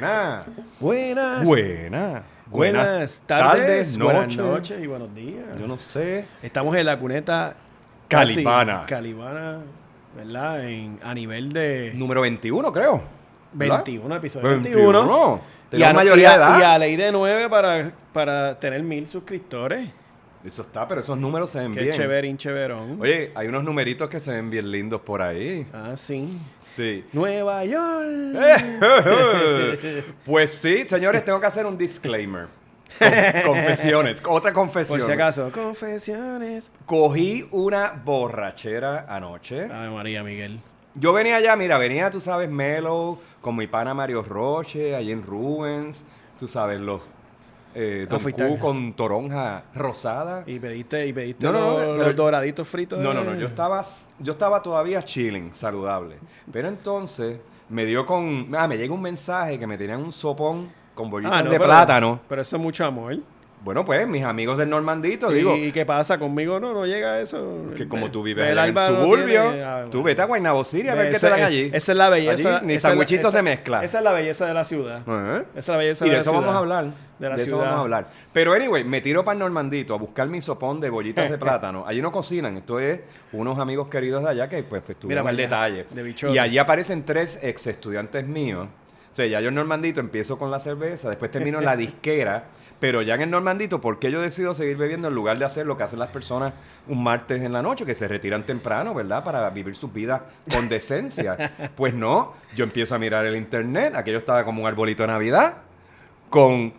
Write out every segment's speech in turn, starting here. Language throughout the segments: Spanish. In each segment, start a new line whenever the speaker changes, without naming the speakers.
Buenas.
Buenas.
Buenas
tardes, buenas
noches.
noches y buenos días.
Yo no sé.
Estamos en la cuneta
Calibana.
Calibana, ¿verdad? A nivel de
Número 21, creo. ¿Verdad?
21, episodio 21.
Tenemos mayoría de edad.
Y a ley de 9 para tener 1000 suscriptores.
Eso está, pero esos números se ven
Qué
bien.
chéverín, chéverón.
Oye, hay unos numeritos que se ven bien lindos por ahí.
Ah, sí.
Sí.
Nueva York.
Pues sí, señores, tengo que hacer un disclaimer. Confesiones. Otra confesión.
Por si acaso. Confesiones.
Cogí una borrachera anoche.
Ave María, Miguel.
Yo venía allá, mira, venía, tú sabes, Melo, con mi pana Mario Roche, allí en Rubens, tú sabes, los Don Q con toronja rosada.
Y pediste
No,
los doraditos fritos.
No, yo estaba todavía chilling, saludable. Pero entonces me llegó un mensaje que me tenían un sopón con bollitas de plátano.
Pero eso es mucho amor.
Bueno, pues, mis amigos del Normandito,
¿Y qué pasa? Conmigo no llega eso.
Que como tú vives allá en el suburbio, tú vete a Guaynabo City a ver qué te dan allí.
Esa es la belleza.
Allí, ni sandwichitos de mezcla.
Esa es la belleza de la ciudad.
Esa
es la belleza
de
la
eso
ciudad.
vamos a hablar.
De
eso vamos a hablar. Pero anyway, me tiro para el Normandito a buscar mi sopón de bollitas de plátano. Allí no cocinan. Esto es unos amigos queridos de allá que pues tuvieron el detalle. Y allí aparecen 3 ex estudiantes míos. O sea, ya yo en Normandito empiezo con la cerveza, después termino en la disquera, pero ya en el Normandito, ¿por qué yo decido seguir bebiendo en lugar de hacer lo que hacen las personas un martes en la noche, que se retiran temprano, ¿verdad? Para vivir sus vidas con decencia. Pues no, yo empiezo a mirar el internet, aquello estaba como un arbolito de Navidad, con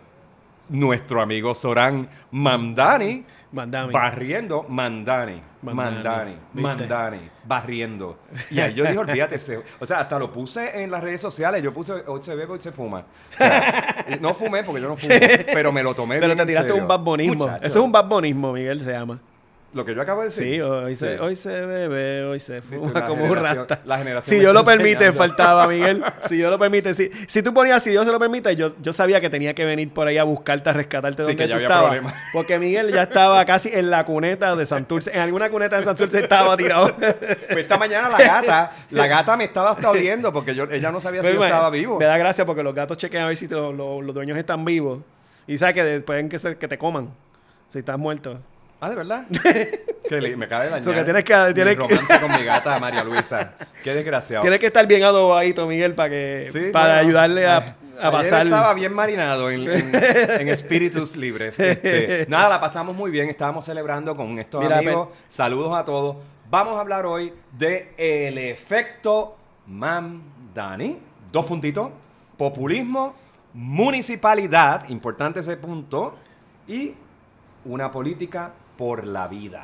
nuestro amigo Során Mamdani, barriendo, Mandani, barriendo. Y ahí yo dije, olvídate, o sea, hasta lo puse en las redes sociales, yo puse, hoy se bebe, hoy se fuma. O sea, no fumé porque yo no fumo, pero me lo tomé
pero
bien
te tiraste
en serio.
un badbonismo. Eso es un badbonismo, Miguel, se llama.
Lo que yo acabo de decir.
Sí, hoy se bebe, hoy se fuma como un rata.
La generación
si Dios lo permite, faltaba, Miguel. Si Dios lo permite. Si tú ponías, si Dios se lo permite, yo sabía que tenía que venir por ahí a buscarte, a rescatarte donde tú estabas. Problema. Porque Miguel ya estaba casi en la cuneta de Santurce. En alguna cuneta de Santurce estaba tirado.
Pues esta mañana la gata me estaba hasta oliendo porque ella no sabía si yo estaba vivo.
Me da gracia porque los gatos chequean a ver si los dueños están vivos. Y sabes que pueden que te coman si estás muerto.
Ah, ¿de verdad? Que me cabe dañar.
Que tienes
romance con mi gata María Luisa. Qué desgraciado.
Tienes que estar bien adobadito, Miguel, para ayudarle a pasar.
Estaba bien marinado en espíritus libres. Nada, la pasamos muy bien. Estábamos celebrando con estos amigos. Saludos a todos. Vamos a hablar hoy de el efecto Mamdani. 2 puntitos. Populismo, municipalidad, importante ese punto, y una política por la vida.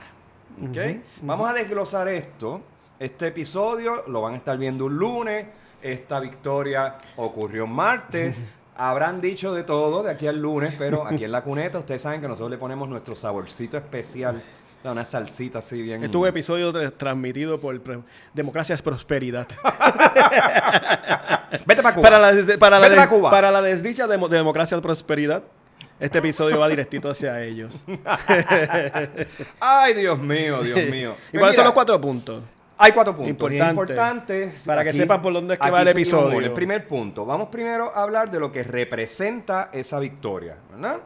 ¿Okay? Vamos a desglosar esto. Este episodio lo van a estar viendo un lunes. Esta victoria ocurrió un martes. Habrán dicho de todo de aquí al lunes, pero aquí en la cuneta ustedes saben que nosotros le ponemos nuestro saborcito especial. Una salsita así bien.
Estuvo episodio transmitido por Democracia es Prosperidad.
Vete para Cuba.
Para la desdicha de Democracia es Prosperidad. Este episodio va directito hacia ellos.
Ay, Dios mío, Dios mío.
¿Y cuáles son los 4 puntos?
Hay 4 puntos importantes.
Para que sepan por dónde es que va el episodio.
El primer punto. Vamos primero a hablar de lo que representa esa victoria, ¿verdad?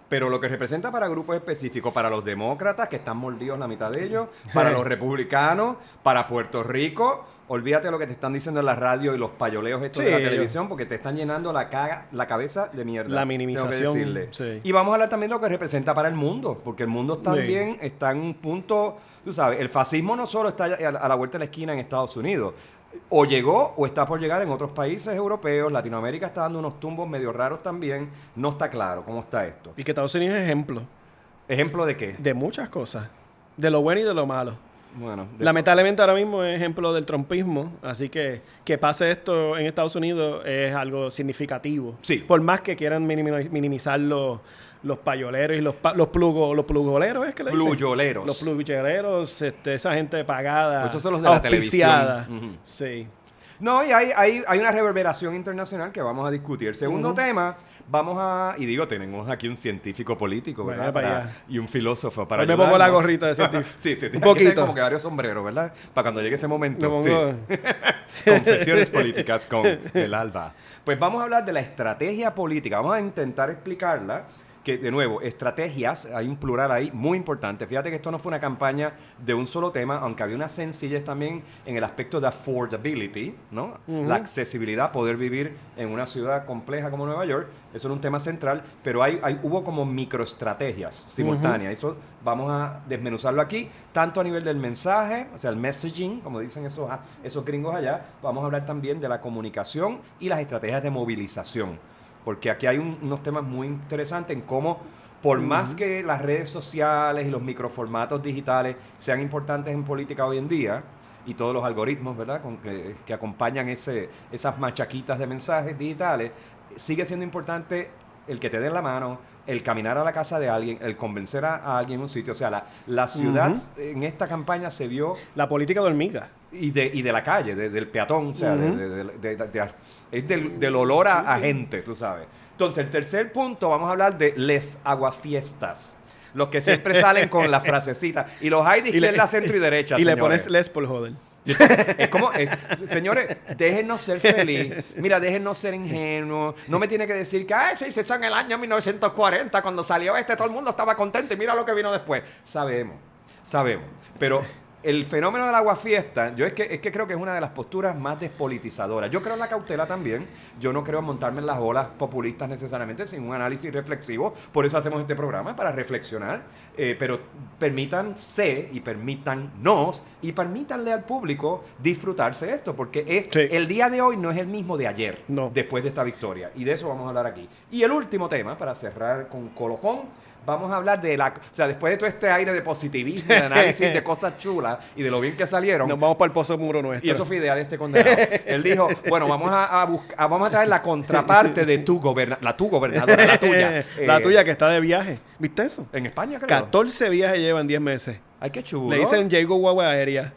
Pero lo que representa para grupos específicos, para los demócratas, que están mordidos la mitad de ellos, para los republicanos, para Puerto Rico. Olvídate lo que te están diciendo en la radio y los payoleos estos de la televisión, porque te están llenando la cabeza de mierda.
La minimización.
Sí. Y vamos a hablar también de lo que representa para el mundo, porque el mundo también está en un punto, tú sabes, el fascismo no solo está a la vuelta de la esquina en Estados Unidos, o llegó o está por llegar en otros países europeos. Latinoamérica está dando unos tumbos medio raros también. No está claro cómo está esto.
Y que Estados Unidos es ejemplo.
¿Ejemplo de qué?
De muchas cosas. De lo bueno y de lo malo.
Bueno,
lamentablemente ahora mismo es ejemplo del trumpismo, así que pase esto en Estados Unidos es algo significativo.
Sí.
Por más que quieran minimizar los payoleros y los plugoleros, ¿es que le dicen?
Pluyoleros.
Los pluyoleros, esa gente pagada,
pues esos son los de la televisión.
Sí.
No, y hay una reverberación internacional que vamos a discutir. El segundo tema, y digo, tenemos aquí un científico político, ¿verdad? Y un filósofo para
ayudarnos. Me pongo la gorrita de científico.
Sí, te tienes que tener como que varios sombreros, ¿verdad? Para cuando llegue ese momento. Sí. Confesiones políticas con el Alba. Pues vamos a hablar de la estrategia política. Vamos a intentar explicarla. Que, de nuevo, estrategias, hay un plural ahí muy importante. Fíjate que esto no fue una campaña de un solo tema, aunque había una sencillez también en el aspecto de affordability, ¿no? La accesibilidad, poder vivir en una ciudad compleja como Nueva York. Eso era un tema central, pero hubo como microestrategias simultáneas. Eso vamos a desmenuzarlo aquí, tanto a nivel del mensaje, o sea, el messaging, como dicen esos gringos allá. Vamos a hablar también de la comunicación y las estrategias de movilización. Porque aquí hay unos temas muy interesantes en cómo, por más que las redes sociales y los microformatos digitales sean importantes en política hoy en día, y todos los algoritmos, ¿verdad?, que acompañan esas machaquitas de mensajes digitales, sigue siendo importante el que te den la mano, el caminar a la casa de alguien, el convencer a alguien en un sitio. O sea, la ciudad en esta campaña se vio...
La política de hormiga.
Y de la calle, del peatón, o sea, es del olor a gente, tú sabes. Entonces, el tercer punto, vamos a hablar de les aguafiestas. Los que siempre salen con la frasecita. Y los hay de izquierda, centro y derecha,
y señores. Le pones les por joder.
Es como, señores, déjennos ser felices. Mira, déjennos ser ingenuos. No me tiene que decir que, se hizo en el año 1940, cuando salió todo el mundo estaba contento y mira lo que vino después. Sabemos. Pero el fenómeno del aguafiesta, yo es que creo que es una de las posturas más despolitizadoras. Yo creo en la cautela también. Yo no creo en montarme en las olas populistas necesariamente, sin un análisis reflexivo. Por eso hacemos este programa, para reflexionar. Pero permítanse y permítannos y permítanle al público disfrutarse esto, porque el día de hoy no es el mismo de ayer, después de esta victoria. Y de eso vamos a hablar aquí. Y el último tema, para cerrar con colofón, vamos a hablar de o sea, después de todo este aire de positivismo, de análisis de cosas chulas y de lo bien que salieron.
Nos vamos para el pozo muro nuestro.
Y eso fue idea de este condenado. Él dijo, bueno, vamos a traer la contraparte de tu gobernadora, la tuya.
La tuya que está de viaje. ¿Viste eso?
En España, creo.
14 viajes llevan 10 meses.
Ay, qué chulo.
Le dicen Diego Guagua Aérea.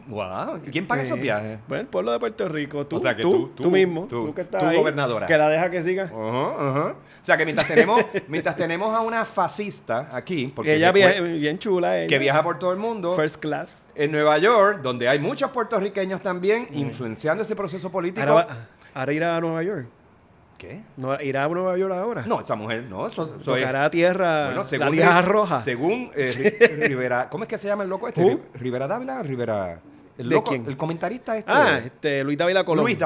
Wow. ¿Y quién paga esos viajes?
Bueno, el pueblo de Puerto Rico. Tú,
o sea, que
tú mismo. Tú que estás ahí.
Gobernadora.
Que la deja que siga.
O sea, que mientras tenemos a una fascista aquí, porque
ella bien chula, ella,
que viaja por todo el mundo,
first class,
en Nueva York, donde hay muchos puertorriqueños también influenciando ese proceso político.
Ahora irá a Nueva York.
¿Qué?
¿No irá a Nueva York ahora?
No, esa mujer no.
Tocará tierra,
bueno,
la vieja roja.
Según Rivera, ¿cómo es que se llama el loco este? ¿Rivera Dávila? El loco,
quién?
El comentarista
Luis Dávila Colón.
Luis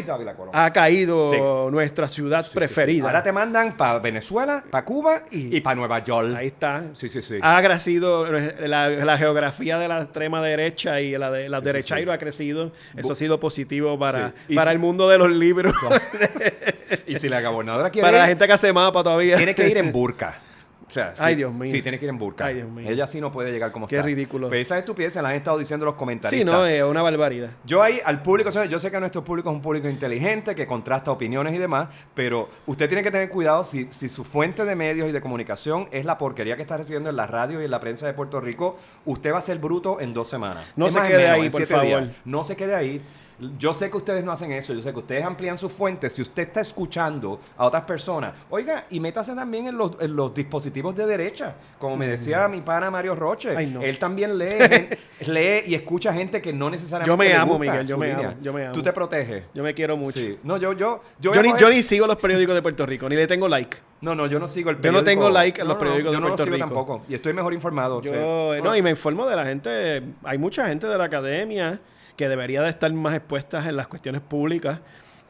Dávila Colón.
Ha caído nuestra ciudad preferida.
Ahora te mandan para Venezuela, para Cuba y para Nueva York.
Ahí está.
Sí.
Ha crecido la geografía de la extrema derecha y la de la derecha ha crecido. Eso ha sido positivo para el mundo de los libros.
Y si la gobernadora quiere
para la gente que hace mapa todavía.
Tiene que ir en burka. O sea,
ay, Dios mío.
Sí, tiene que ir en burka.
Ay, Dios mío.
Ella sí no puede llegar como
Qué
está.
Qué ridículo.
Pero esas estupideces las han estado diciendo los comentaristas.
Sí, no, es una barbaridad.
Yo ahí, al público, yo sé que nuestro público es un público inteligente, que contrasta opiniones y demás, pero usted tiene que tener cuidado si su fuente de medios y de comunicación es la porquería que está recibiendo en la radio y en la prensa de Puerto Rico, usted va a ser bruto en 2 semanas.
No se quede ahí, por favor.
No se quede ahí. Yo sé que ustedes no hacen eso, yo sé que ustedes amplían sus fuentes. Si usted está escuchando a otras personas, oiga, y métase también en los dispositivos de derecha. Como me decía mi pana Mario Roche, él también lee y escucha gente que no necesariamente
yo me
le
amo,
gusta
Miguel, yo me amo.
Tú te proteges.
Yo me quiero mucho.
Sí. No, yo
ni sigo los periódicos de Puerto Rico, ni le tengo like.
No, yo no sigo el periódico.
Yo no tengo like en los periódicos de Puerto Rico.
Yo no lo sigo tampoco. Y estoy mejor informado.
Y me informo de la gente. Hay mucha gente de la academia que debería de estar más expuestas en las cuestiones públicas,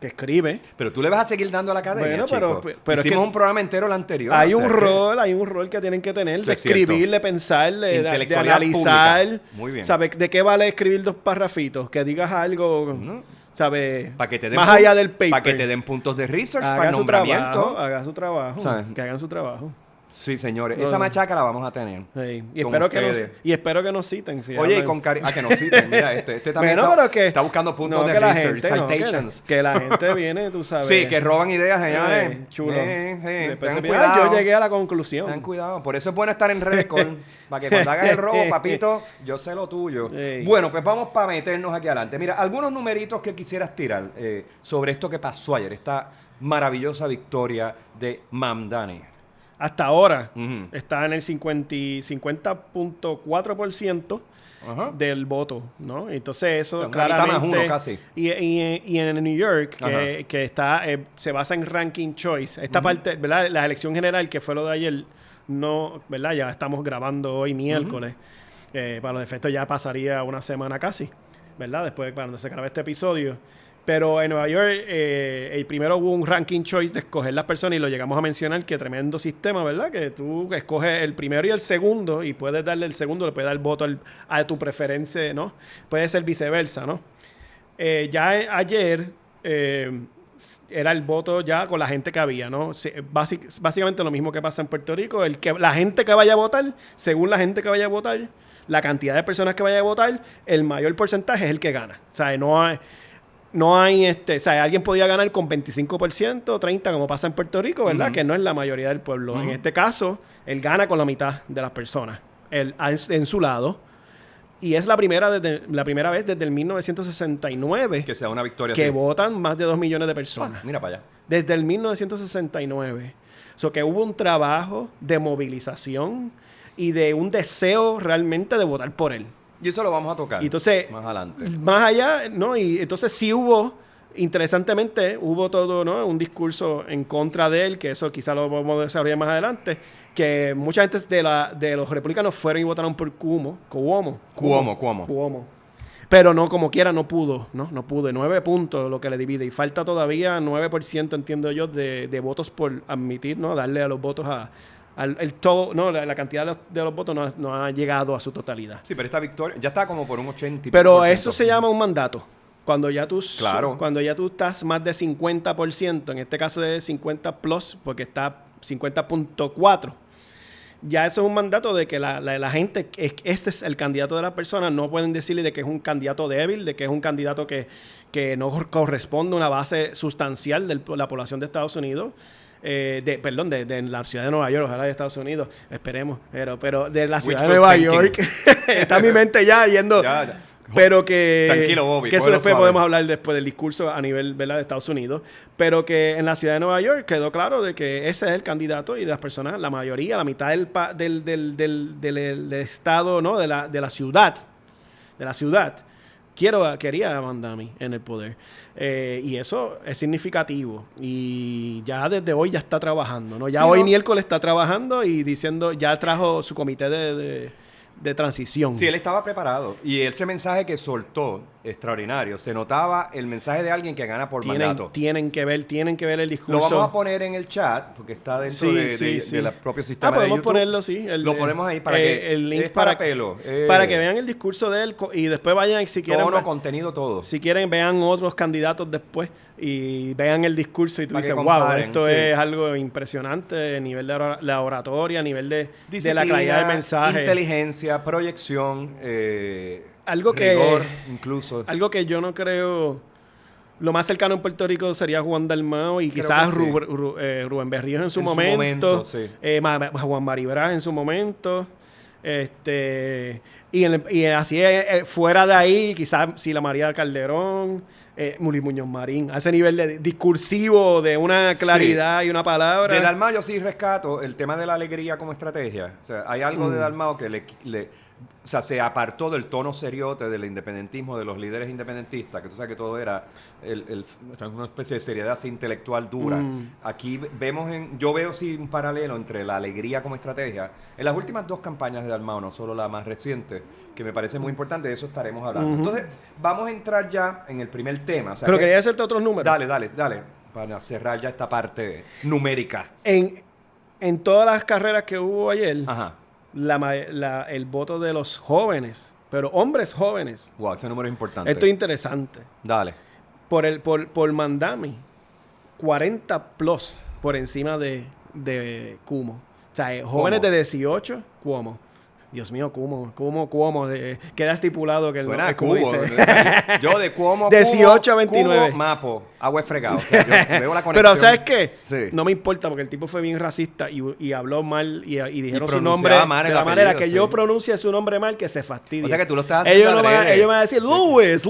que escribe.
Pero tú le vas a seguir dando a la academia,
bueno, pero
hicimos un programa entero el anterior.
Hay un rol que tienen que tener de escribir, de pensar, de analizar.
Pública. Muy bien.
¿Sabes de qué vale escribir 2 parrafitos? Que digas algo, ¿sabes?
Para que te den
más allá del paper.
Para que te den puntos de research, para el nombramiento.
Haga su trabajo. ¿Sabes? Que hagan su trabajo.
Sí, señores. Esa machaca la vamos a tener.
Sí. Y espero que nos citen. Si
oye, y con cariño. Que nos citen. Mira, este también está buscando puntos de research, citations.
Que la gente viene, tú sabes.
Sí, que roban ideas, señores.
Chulo. Ten cuidado. Yo llegué a la conclusión.
Ten cuidado. Por eso es bueno estar en récord. Para que cuando hagas el robo, papito, yo sé lo tuyo. Bueno, pues vamos para meternos aquí adelante. Mira, algunos numeritos que quisieras tirar sobre esto que pasó ayer. Esta maravillosa victoria de Mamdani.
Hasta ahora está en el 50.4% del voto, ¿no? Entonces eso claramente...
más uno casi.
Y en New York, que está se basa en ranking choice. Esta parte, ¿verdad? La elección general, que fue lo de ayer, no, ¿verdad? Ya estamos grabando hoy miércoles. Para los efectos ya pasaría una semana casi, ¿verdad? Después, cuando se grabe este episodio. Pero en Nueva York, primero hubo un ranking choice de escoger las personas y lo llegamos a mencionar, que tremendo sistema, ¿verdad? Que tú escoges el primero y el segundo y puedes darle el segundo, le puedes dar el voto a tu preferencia, ¿no? Puede ser viceversa, ¿no? Ya ayer era el voto ya con la gente que había, ¿no? Básicamente lo mismo que pasa en Puerto Rico, la gente que vaya a votar, según la gente que vaya a votar, la cantidad de personas que vaya a votar, el mayor porcentaje es el que gana. O sea, no hay, o sea, alguien podía ganar con 25%, 30%, como pasa en Puerto Rico, ¿verdad? Que no es la mayoría del pueblo. En este caso, él gana con la mitad de las personas en su lado. Y es la primera vez desde el 1969
que sea una victoria
que votan más de 2 millones de personas.
Mira para allá.
Desde el 1969. So que hubo un trabajo de movilización y de un deseo realmente de votar por él.
Y eso lo vamos a tocar
entonces,
más adelante.
Más allá, ¿no? Y entonces sí interesantemente, hubo todo, ¿no? Un discurso en contra de él, que eso quizá lo vamos a desarrollar más adelante, que mucha gente de los republicanos fueron y votaron por Cuomo. Pero no, como quiera, no pudo, ¿no? No pudo. 9 puntos lo que le divide. Y falta todavía 9%, entiendo yo, de votos por admitir, ¿no? Darle a los votos la cantidad de los votos no ha llegado a su totalidad.
Sí, pero esta victoria ya está como por un 80%.
Pero eso se llama un mandato. Cuando ya tú estás más de 50%, en este caso es 50 plus, porque está 50.4%, ya eso es un mandato de que la gente, este es el candidato de la persona, no pueden decirle de que es un candidato débil, de que es un candidato que no corresponde a una base sustancial de la población de Estados Unidos. De la ciudad de Nueva York, ojalá de Estados Unidos, esperemos, pero de la ciudad de Nueva York está mi mente ya yendo.
Ya.
Pero que...
Tranquilo, Bobby.
Que eso después podemos hablar después del discurso a nivel, ¿verdad?, de Estados Unidos. Pero que en la ciudad de Nueva York quedó claro de que ese es el candidato y las personas, la mayoría, la mitad del estado, ¿no?, de la ciudad, quería a Mamdani en el poder. Y eso es significativo. Y ya desde hoy ya está trabajando, ¿no? Ya hoy miércoles está trabajando y diciendo, ya trajo su comité de transición.
Sí, él estaba preparado. Y ese mensaje que soltó, extraordinario. Se notaba el mensaje de alguien que gana por mandato.
Tienen que ver el discurso.
Lo vamos a poner en el chat, porque está dentro del propio sistema de YouTube.
Podemos ponerlo, sí.
Lo ponemos ahí para que...
El link
es para pelo.
Para que vean el discurso de él y después vayan, si quieren...
Tono, contenido, todo.
Si quieren, vean otros candidatos después y vean el discurso y tú dices, wow, esto es algo impresionante a nivel de la oratoria, a nivel de la calidad del mensaje.
Inteligencia, proyección,
rigor,
incluso.
Algo que yo no creo... Lo más cercano en Puerto Rico sería Juan Dalmau y quizás Rubén Berríos en su momento. Juan Maribraz en su momento. Y así fuera de ahí, quizás Sila María Calderón, Luis Muñoz Marín, a ese nivel de discursivo, de una claridad y una palabra.
De Dalmau yo sí rescato el tema de la alegría como estrategia. O sea, hay algo de Dalmau que o sea, se apartó del tono seriote del independentismo, de los líderes independentistas, que tú sabes que todo era o sea, una especie de seriedad así intelectual dura. Aquí yo veo sí un paralelo entre la alegría como estrategia. En las últimas 2 campañas de Dalmau, no solo la más reciente, que me parece muy importante, de eso estaremos hablando. Entonces, vamos a entrar ya en el primer tema. O sea,
pero quería hacerte otros números.
Dale, para cerrar ya esta parte numérica.
En todas las carreras que hubo ayer...
Ajá.
El voto de los jóvenes, pero hombres jóvenes.
Wow, ese número es importante.
Esto es interesante.
Dale.
Por Mamdani, 40 plus por encima de Cuomo. O sea, jóvenes de 18, Cuomo. Dios mío, Cuomo. Queda estipulado que
suena
el
Cuomo. Yo de Cuomo,
18 a 29.
Cubo, Mapo, agua fregado. O sea, yo veo la conexión.
Pero ¿sabes qué?
Sí.
No me importa porque el tipo fue bien racista y habló mal y dijeron su nombre de la manera que yo pronuncie su nombre mal, que se fastidie.
O sea que tú lo estás haciendo
ellos me van a decir Louis.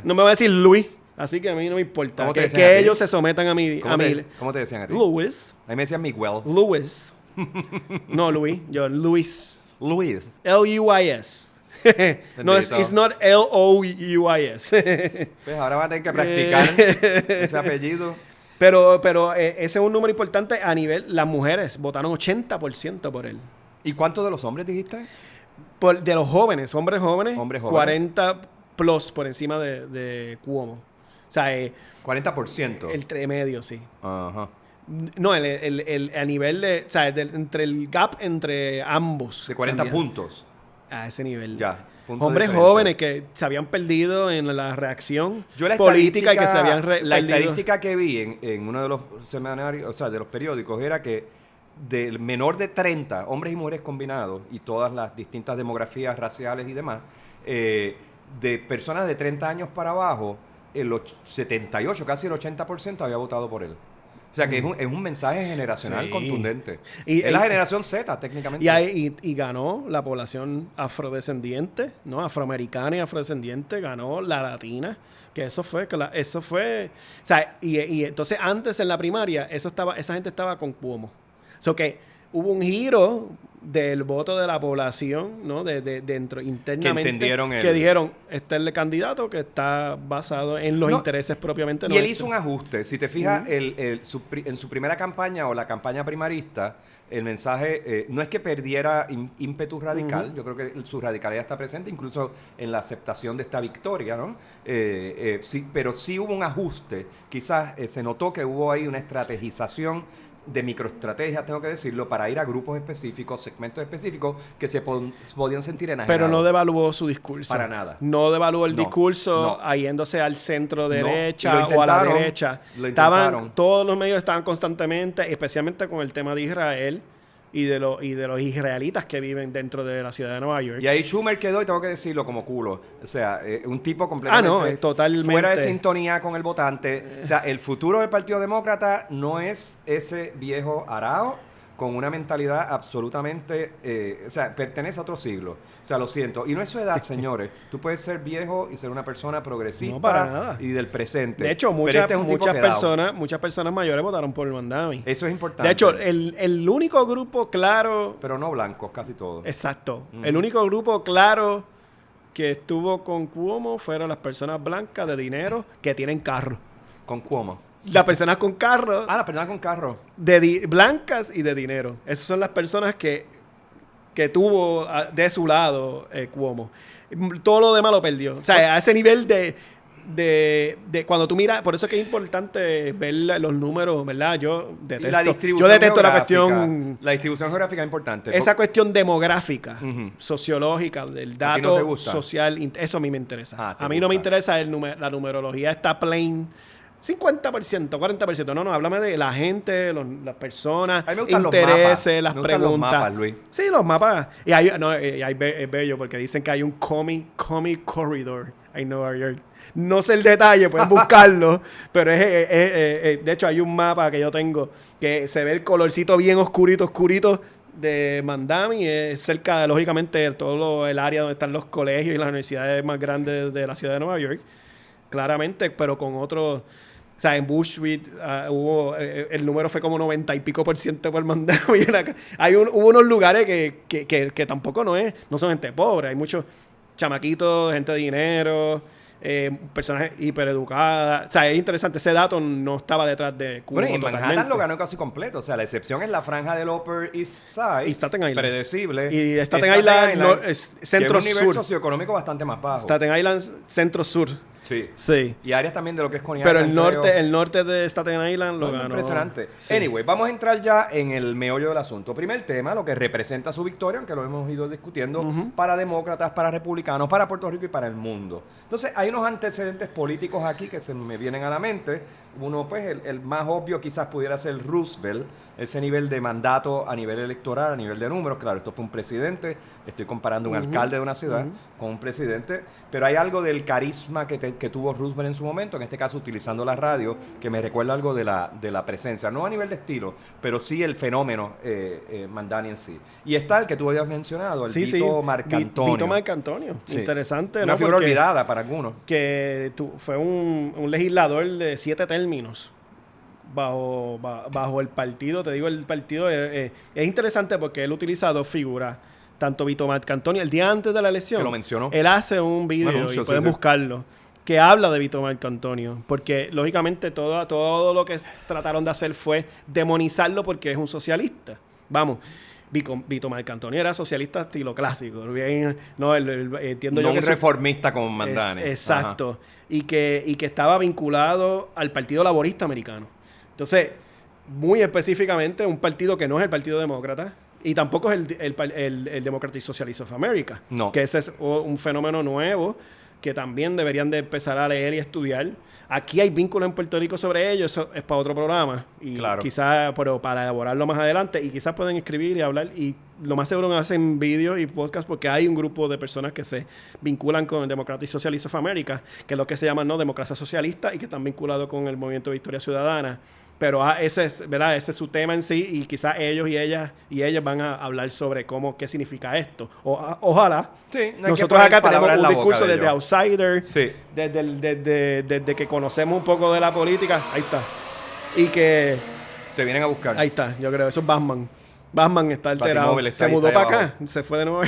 No me van a decir Luis. Así que a mí no me importa. Que ellos se sometan a mí.
¿Cómo te decían a ti?
Louis.
A mí me decían Miguel.
Louis. No, Luis. Yo, Luis. L-U-I-S. No, it's not L-O-U-I-S.
Pues ahora va a tener que practicar ese apellido.
Pero ese es un número importante a nivel... Las mujeres votaron 80% por él.
¿Y cuántos de los hombres dijiste?
De los jóvenes, hombres jóvenes. 40 plus por encima de Cuomo. O sea,
40%.
El medio, sí.
Ajá.
No, a nivel de... O sea, entre el gap entre ambos.
De 40 puntos.
A ese nivel.
Ya.
Hombres jóvenes que se habían perdido en la reacción política y que se habían
La estadística que vi en uno de los semanarios, o sea, de los periódicos, era que del menor de 30, hombres y mujeres combinados, y todas las distintas demografías raciales y demás, de personas de 30 años para abajo, el 78, casi el 80% había votado por él. O sea, que es un mensaje generacional contundente. Es la generación Z, técnicamente.
Y ganó la población afrodescendiente, ¿no? Afroamericana y afrodescendiente, ganó la latina. Que eso fue... O sea, y entonces antes en la primaria, esa gente estaba con Cuomo. O sea, que hubo un giro del voto de la población, ¿no? Dentro, internamente.
Que entendieron
que dijeron, este es el candidato que está basado en los intereses propiamente.
Y él hizo un ajuste. Si te fijas, en su primera campaña o la campaña primarista, el mensaje no es que perdiera ímpetu radical. Yo creo que su radicalidad está presente, incluso en la aceptación de esta victoria, ¿no? Sí, pero sí hubo un ajuste. Quizás se notó que hubo ahí una estrategización de microestrategias, tengo que decirlo, para ir a grupos específicos, segmentos específicos que se podían sentir enajenados.
Pero no devaluó su discurso.
Para nada.
No devaluó el discurso yéndose al centro derecha
o
a la derecha.
Todos
los medios estaban constantemente, especialmente con el tema de Israel y de los israelitas que viven dentro de la ciudad de Nueva York.
Y ahí Schumer quedó, y tengo que decirlo, como culo. O sea, un tipo completamente
totalmente
fuera de sintonía con el votante. O sea, el futuro del Partido Demócrata no es ese viejo arao con una mentalidad absolutamente... o sea, pertenece a otro siglo. O sea, lo siento. Y no es su edad, señores. Tú puedes ser viejo y ser una persona progresista,
no, para nada,
y del presente.
De hecho, muchas personas mayores votaron por Mandami.
Eso es importante.
De hecho, el único grupo claro...
Pero no blancos, casi todos.
Exacto. El único grupo claro que estuvo con Cuomo fueron las personas blancas de dinero que tienen carro.
¿Con Cuomo?
Las personas con carro.
Las personas con carro.
Blancas y de dinero. Esas son las personas que tuvo de su lado Cuomo. Todo lo demás lo perdió. O sea, a ese nivel de cuando tú miras, por eso es que es importante ver los números, ¿verdad? Yo detesto la cuestión...
La distribución geográfica es importante.
Esa cuestión demográfica, sociológica, del dato social, eso a mí me interesa. A mí no me interesa la numerología, está plain... 50%, 40%. No, háblame de la gente, las personas, intereses, las preguntas. Los mapas, Luis. Sí, los mapas. Y es bello porque dicen que hay un comic corridor en Nueva York. No sé el detalle, pueden buscarlo, pero de hecho hay un mapa que yo tengo que se ve el colorcito bien oscurito de Mandami, es cerca, lógicamente, de todo el área donde están los colegios y las universidades más grandes de la ciudad de Nueva York, claramente, pero con otros... O sea, en Bushwick el número fue como 90 y pico % por Mandami. Hubo unos lugares que tampoco no son gente pobre. Hay muchos chamaquitos, gente de dinero, personas hipereducadas. O sea, es interesante. Ese dato no estaba detrás de Cuomo.
Bueno, y Manhattan lo ganó casi completo. O sea, la excepción es la franja del Upper East Side.
Y Staten Island.
Predecible.
Y Staten Island es centro-sur.
Que es un nivel socioeconómico bastante más bajo.
Staten Island, centro-sur.
Sí. Y áreas también de lo que es Coney
Island. Pero el norte de Staten Island lo ganó.
Impresionante. Sí. Anyway, vamos a entrar ya en el meollo del asunto. Primer tema, lo que representa su victoria, aunque lo hemos ido discutiendo, para demócratas, para republicanos, para Puerto Rico y para el mundo. Entonces, hay unos antecedentes políticos aquí que se me vienen a la mente. Uno, pues, el más obvio quizás pudiera ser Roosevelt, ese nivel de mandato a nivel electoral, a nivel de números. Claro, esto fue un presidente, estoy comparando un alcalde de una ciudad con un presidente, pero hay algo del carisma que tuvo Roosevelt en su momento, en este caso utilizando la radio, que me recuerda algo de la presencia, no a nivel de estilo, pero sí el fenómeno Mandani en sí. Y está el que tú habías mencionado, el Vito Marcantonio.
Vito Marcantonio, sí. Interesante.
Una figura olvidada para algunos.
Que fue un legislador de 7 términos bajo el partido. Te digo, el partido es interesante porque él utiliza 2 figuras. Tanto Vito Marcantonio, el día antes de la elección,
que lo mencionó.
Él hace un video, y pueden buscarlo, que habla de Vito Marcantonio. Porque, lógicamente, todo lo que trataron de hacer fue demonizarlo porque es un socialista. Vamos, Vito Marcantonio era socialista estilo clásico. Bien, entiendo
no
yo que
un reformista como Mandani.
Exacto. Y que estaba vinculado al Partido Laborista Americano. Entonces, muy específicamente, un partido que no es el Partido Demócrata. Y tampoco es el Democratic Socialist of America.
No.
Que ese es un fenómeno nuevo que también deberían de empezar a leer y estudiar. Aquí hay vínculos en Puerto Rico sobre ello. Eso es para otro programa. Y
claro.
Quizás, pero para elaborarlo más adelante. Y quizás pueden escribir y hablar. Y lo más seguro me hacen vídeos y podcasts porque hay un grupo de personas que se vinculan con el Democratic Socialist of America, que es lo que se llama democracia socialista y que están vinculados con el movimiento de Victoria Ciudadana. Pero ese es su tema en sí y quizás ellos y ellas van a hablar sobre qué significa esto. Ojalá.
Sí, no
nosotros acá tenemos un discurso desde outsider,
sí.
desde que conocemos un poco de la política. Ahí está. Y que...
Te vienen a buscar.
Ahí está, yo creo. Eso es Batman. Batman está alterado.
Está
se mudó para acá. Se fue de nuevo.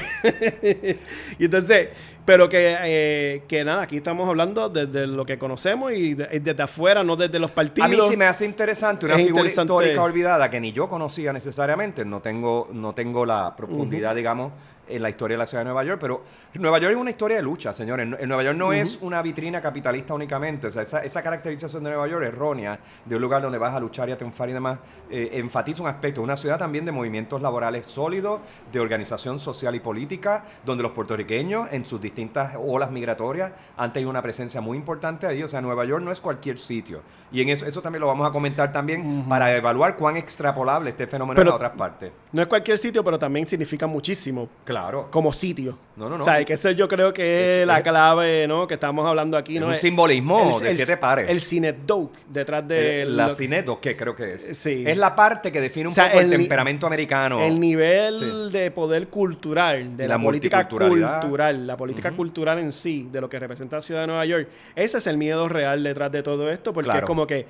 Y entonces... Pero que nada, aquí estamos hablando desde lo que conocemos y desde afuera, no desde los partidos.
A mí sí me hace interesante una figura histórica olvidada que ni yo conocía necesariamente. No tengo la profundidad, digamos, en la historia de la ciudad de Nueva York, pero Nueva York es una historia de lucha, señores. Nueva York no es una vitrina capitalista únicamente. O sea, esa caracterización de Nueva York errónea, de un lugar donde vas a luchar y a triunfar y demás, enfatiza un aspecto. Una ciudad también de movimientos laborales sólidos, de organización social y política, donde los puertorriqueños, en sus distintas olas migratorias, han tenido una presencia muy importante ahí. O sea, Nueva York no es cualquier sitio. Y en eso también lo vamos a comentar también para evaluar cuán extrapolable este fenómeno en otras partes.
No es cualquier sitio, pero también significa muchísimo.
Claro.
Como sitio.
No.
O sea, que eso yo creo que es la clave, ¿no? Que estamos hablando aquí, ¿no?
Un simbolismo de 7 pares.
El synecdoche detrás de...
La synecdoche, que creo que es.
Sí.
Es la parte que define un poco el temperamento americano.
El nivel de poder cultural, de la política cultural, la política cultural en sí, de lo que representa la ciudad de Nueva York. Ese es el miedo real detrás de todo esto, porque es como que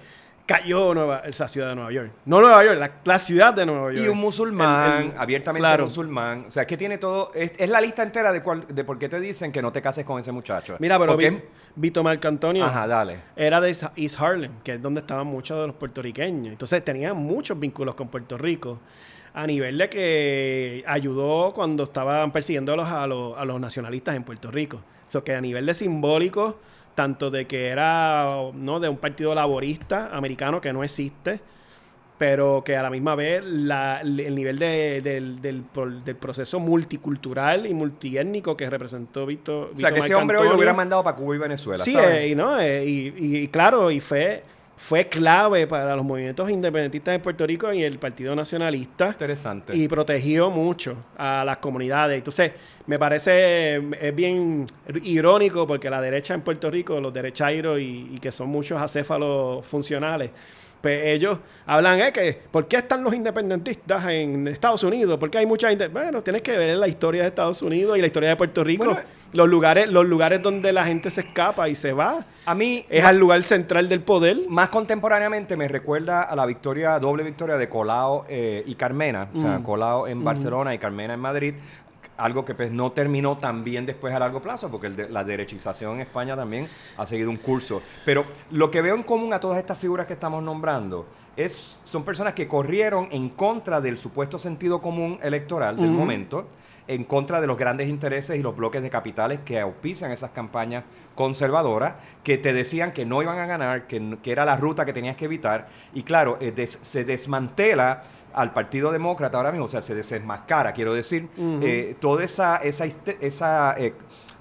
cayó esa ciudad de Nueva York. No Nueva York, la ciudad de Nueva York.
Y un musulmán, abiertamente musulmán. O sea, que tiene todo... Es la lista entera de por qué te dicen que no te cases con ese muchacho.
Mira, pero Vito Marcantonio
dale.
Era de East Harlem, que es donde estaban muchos de los puertorriqueños. Entonces, tenía muchos vínculos con Puerto Rico. A nivel de que ayudó cuando estaban persiguiendo a los nacionalistas en Puerto Rico. Eso que a nivel de simbólico... tanto de que era de un partido laborista americano que no existe, pero que a la misma vez el nivel del proceso multicultural y multiétnico que representó Vito
O sea, que ese hombre hoy lo hubiera mandado para Cuba y Venezuela,
sí,
¿sabes?
Y claro, y fue clave para los movimientos independentistas en Puerto Rico y el Partido Nacionalista.
Interesante.
Y protegió mucho a las comunidades. Entonces, me parece es bien irónico porque la derecha en Puerto Rico, los derechairos y que son muchos acéfalos funcionales, pues ellos hablan que ¿por qué están los independentistas en Estados Unidos? Porque hay mucha gente. Bueno, tienes que ver la historia de Estados Unidos y la historia de Puerto Rico. Bueno, los lugares donde la gente se escapa y se va.
A mí
es al lugar central del poder.
Más contemporáneamente me recuerda a la doble victoria de Colau y Carmena. O sea, Colau en Barcelona y Carmena en Madrid. Algo que pues no terminó tan bien después a largo plazo, porque la derechización en España también ha seguido un curso. Pero lo que veo en común a todas estas figuras que estamos nombrando son personas que corrieron en contra del supuesto sentido común electoral del momento, en contra de los grandes intereses y los bloques de capitales que auspician esas campañas conservadoras, que te decían que no iban a ganar, que era la ruta que tenías que evitar. Y claro, se desmantela al Partido Demócrata ahora mismo, o sea, se desenmascara, quiero decir, toda esa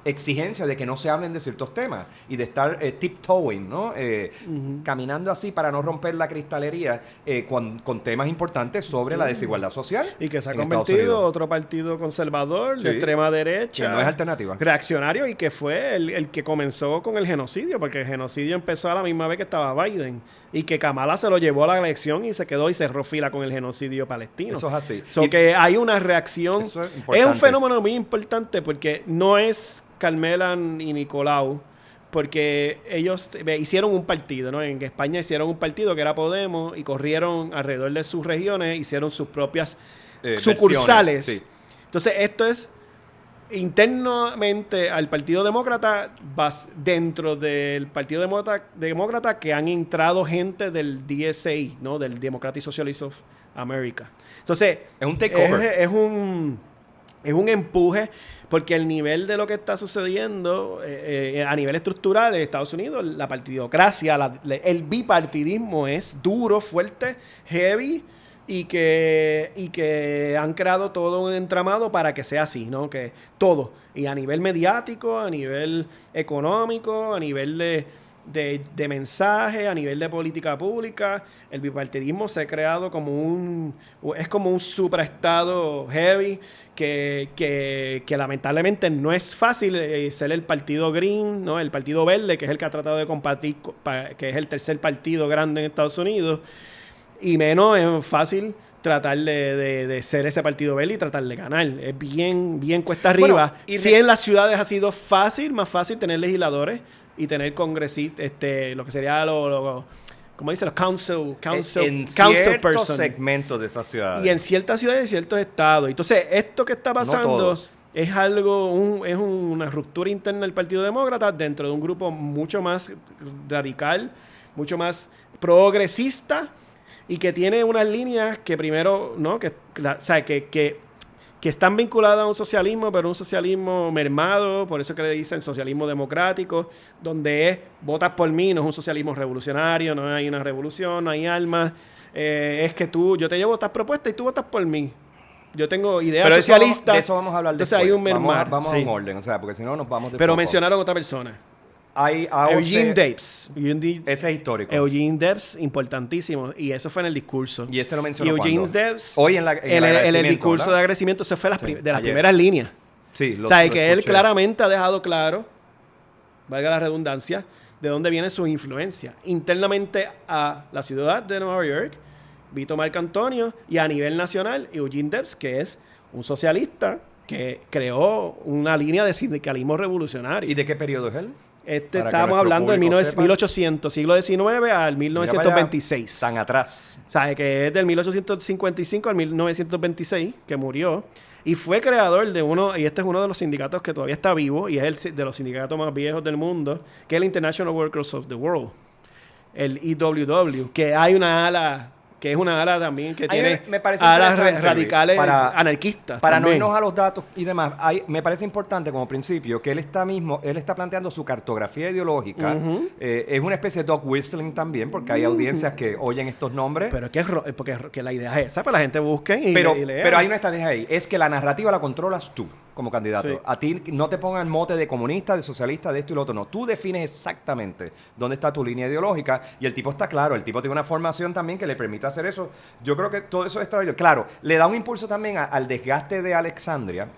exigencia de que no se hablen de ciertos temas y de estar tiptoeing, ¿no? Caminando así para no romper la cristalería con temas importantes sobre la desigualdad social.
Y que se ha convertido otro partido conservador de extrema derecha.
Que no es alternativa.
Reaccionario y que fue el que comenzó con el genocidio, porque el genocidio empezó a la misma vez que estaba Biden. Y que Kamala se lo llevó a la elección y se quedó y cerró fila con el genocidio palestino.
Eso es así.
Que hay una reacción.
Eso
es un fenómeno muy importante porque no es Carmela y Nicolau, porque ellos hicieron un partido, ¿no? En España hicieron un partido que era Podemos y corrieron alrededor de sus regiones, hicieron sus propias sucursales. Sí. Entonces, esto es internamente al Partido Demócrata, dentro del Partido Demócrata que han entrado gente del DSA, ¿no? Del Democratic Socialists of America. Entonces,
es un takeover.
Es un empuje, porque el nivel de lo que está sucediendo a nivel estructural en Estados Unidos, la partidocracia, el bipartidismo es duro, fuerte, heavy, y que han creado todo un entramado para que sea así, ¿no? Que todo, y a nivel mediático, a nivel económico, a nivel de mensaje, a nivel de política pública, el bipartidismo se ha creado como es como un supraestado heavy que lamentablemente no es fácil ser el partido green, ¿no? El partido verde, que es el que ha tratado de combatir, que es el tercer partido grande en Estados Unidos, y menos es fácil tratar de ser ese partido verde y tratar de ganar. Es bien cuesta arriba. Bueno, si en las ciudades ha sido más fácil tener legisladores y tener congresistas, lo que sería como dice, los council
en ciertos segmentos de esas ciudades.
Y en ciertas ciudades y ciertos estados. Entonces, esto que está pasando es algo, es una ruptura interna del Partido Demócrata dentro de un grupo mucho más radical, mucho más progresista, y que tiene unas líneas que primero, ¿no? Que están vinculadas a un socialismo, pero un socialismo mermado, por eso que le dicen socialismo democrático, donde es votas por mí, no es un socialismo revolucionario, no hay una revolución, no hay armas, es que yo te llevo estas propuestas y tú votas por mí. Yo tengo ideas socialistas.
De eso vamos a hablar después.
Entonces hay un mermar.
Vamos a un orden, o sea, porque si no nos vamos de
Pero
foco.
Mencionaron otra persona.
Eugene
Debs.
Ese es histórico.
Eugene Debs, importantísimo. Y eso fue en el discurso.
Y ese lo mencionó
Eugene Debs.
Hoy en
el discurso, ¿verdad?, de agradecimiento. Eso fue de las primeras líneas.
Sí,
o sea, que él claramente ha dejado claro, valga la redundancia, de dónde viene su influencia. Internamente a la ciudad de Nueva York, Vito Marcantonio, y a nivel nacional, Eugene Debs, que es un socialista que creó una línea de sindicalismo revolucionario.
¿Y de qué periodo es él?
Estábamos hablando de 1800, siglo XIX al 1926.
Tan atrás.
O sea, que es del 1855 al 1926 que murió. Y fue creador de y este es uno de los sindicatos que todavía está vivo, y es el de los sindicatos más viejos del mundo, que es el International Workers of the World, el IWW, que hay una ala, que es una ala también que tiene alas radicales anarquistas.
Para no irnos a los datos y demás, me parece importante como principio que él está planteando su cartografía ideológica. Es una especie de dog whistling también, porque hay audiencias que oyen estos nombres.
Pero porque la idea es esa, para la gente busque y lea.
Pero hay una estrategia ahí, es que la narrativa la controlas tú como candidato. Sí. A ti no te pongan mote de comunista, de socialista, de esto y lo otro. No, tú defines exactamente dónde está tu línea ideológica, y el tipo está claro. El tipo tiene una formación también que le permite hacer eso. Yo creo que todo eso es extraordinario. Claro, le da un impulso también al desgaste de Alexandria,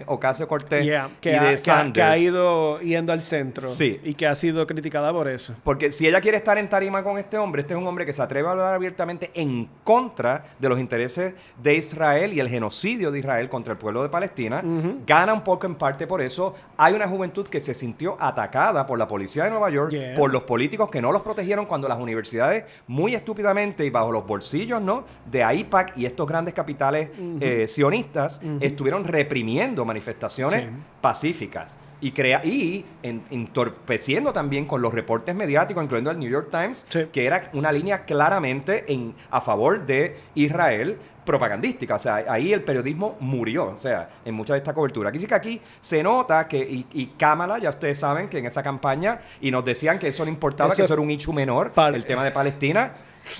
Ocasio-Cortez y de Sanders.
Que ha ido yendo al centro.
Sí.
Y que ha sido criticada por eso.
Porque si ella quiere estar en tarima con este es un hombre que se atreve a hablar abiertamente en contra de los intereses de Israel y el genocidio de Israel contra el pueblo de Palestina. Gana un poco en parte por eso. Hay una juventud que se sintió atacada por la policía de Nueva York, por los políticos que no los protegieron cuando las universidades, muy estúpidamente y bajo los bolsillos, ¿no?, de AIPAC y estos grandes capitales sionistas, estuvieron reprimiendo manifestaciones pacíficas. Y entorpeciendo también con los reportes mediáticos, incluyendo el New York Times, que era una línea claramente a favor de Israel, propagandística. O sea, ahí el periodismo murió, o sea, en mucha de esta cobertura. Aquí se nota que, y Kamala, ya ustedes saben que en esa campaña, y nos decían que eso no importaba, que eso era un issue menor, el tema de Palestina,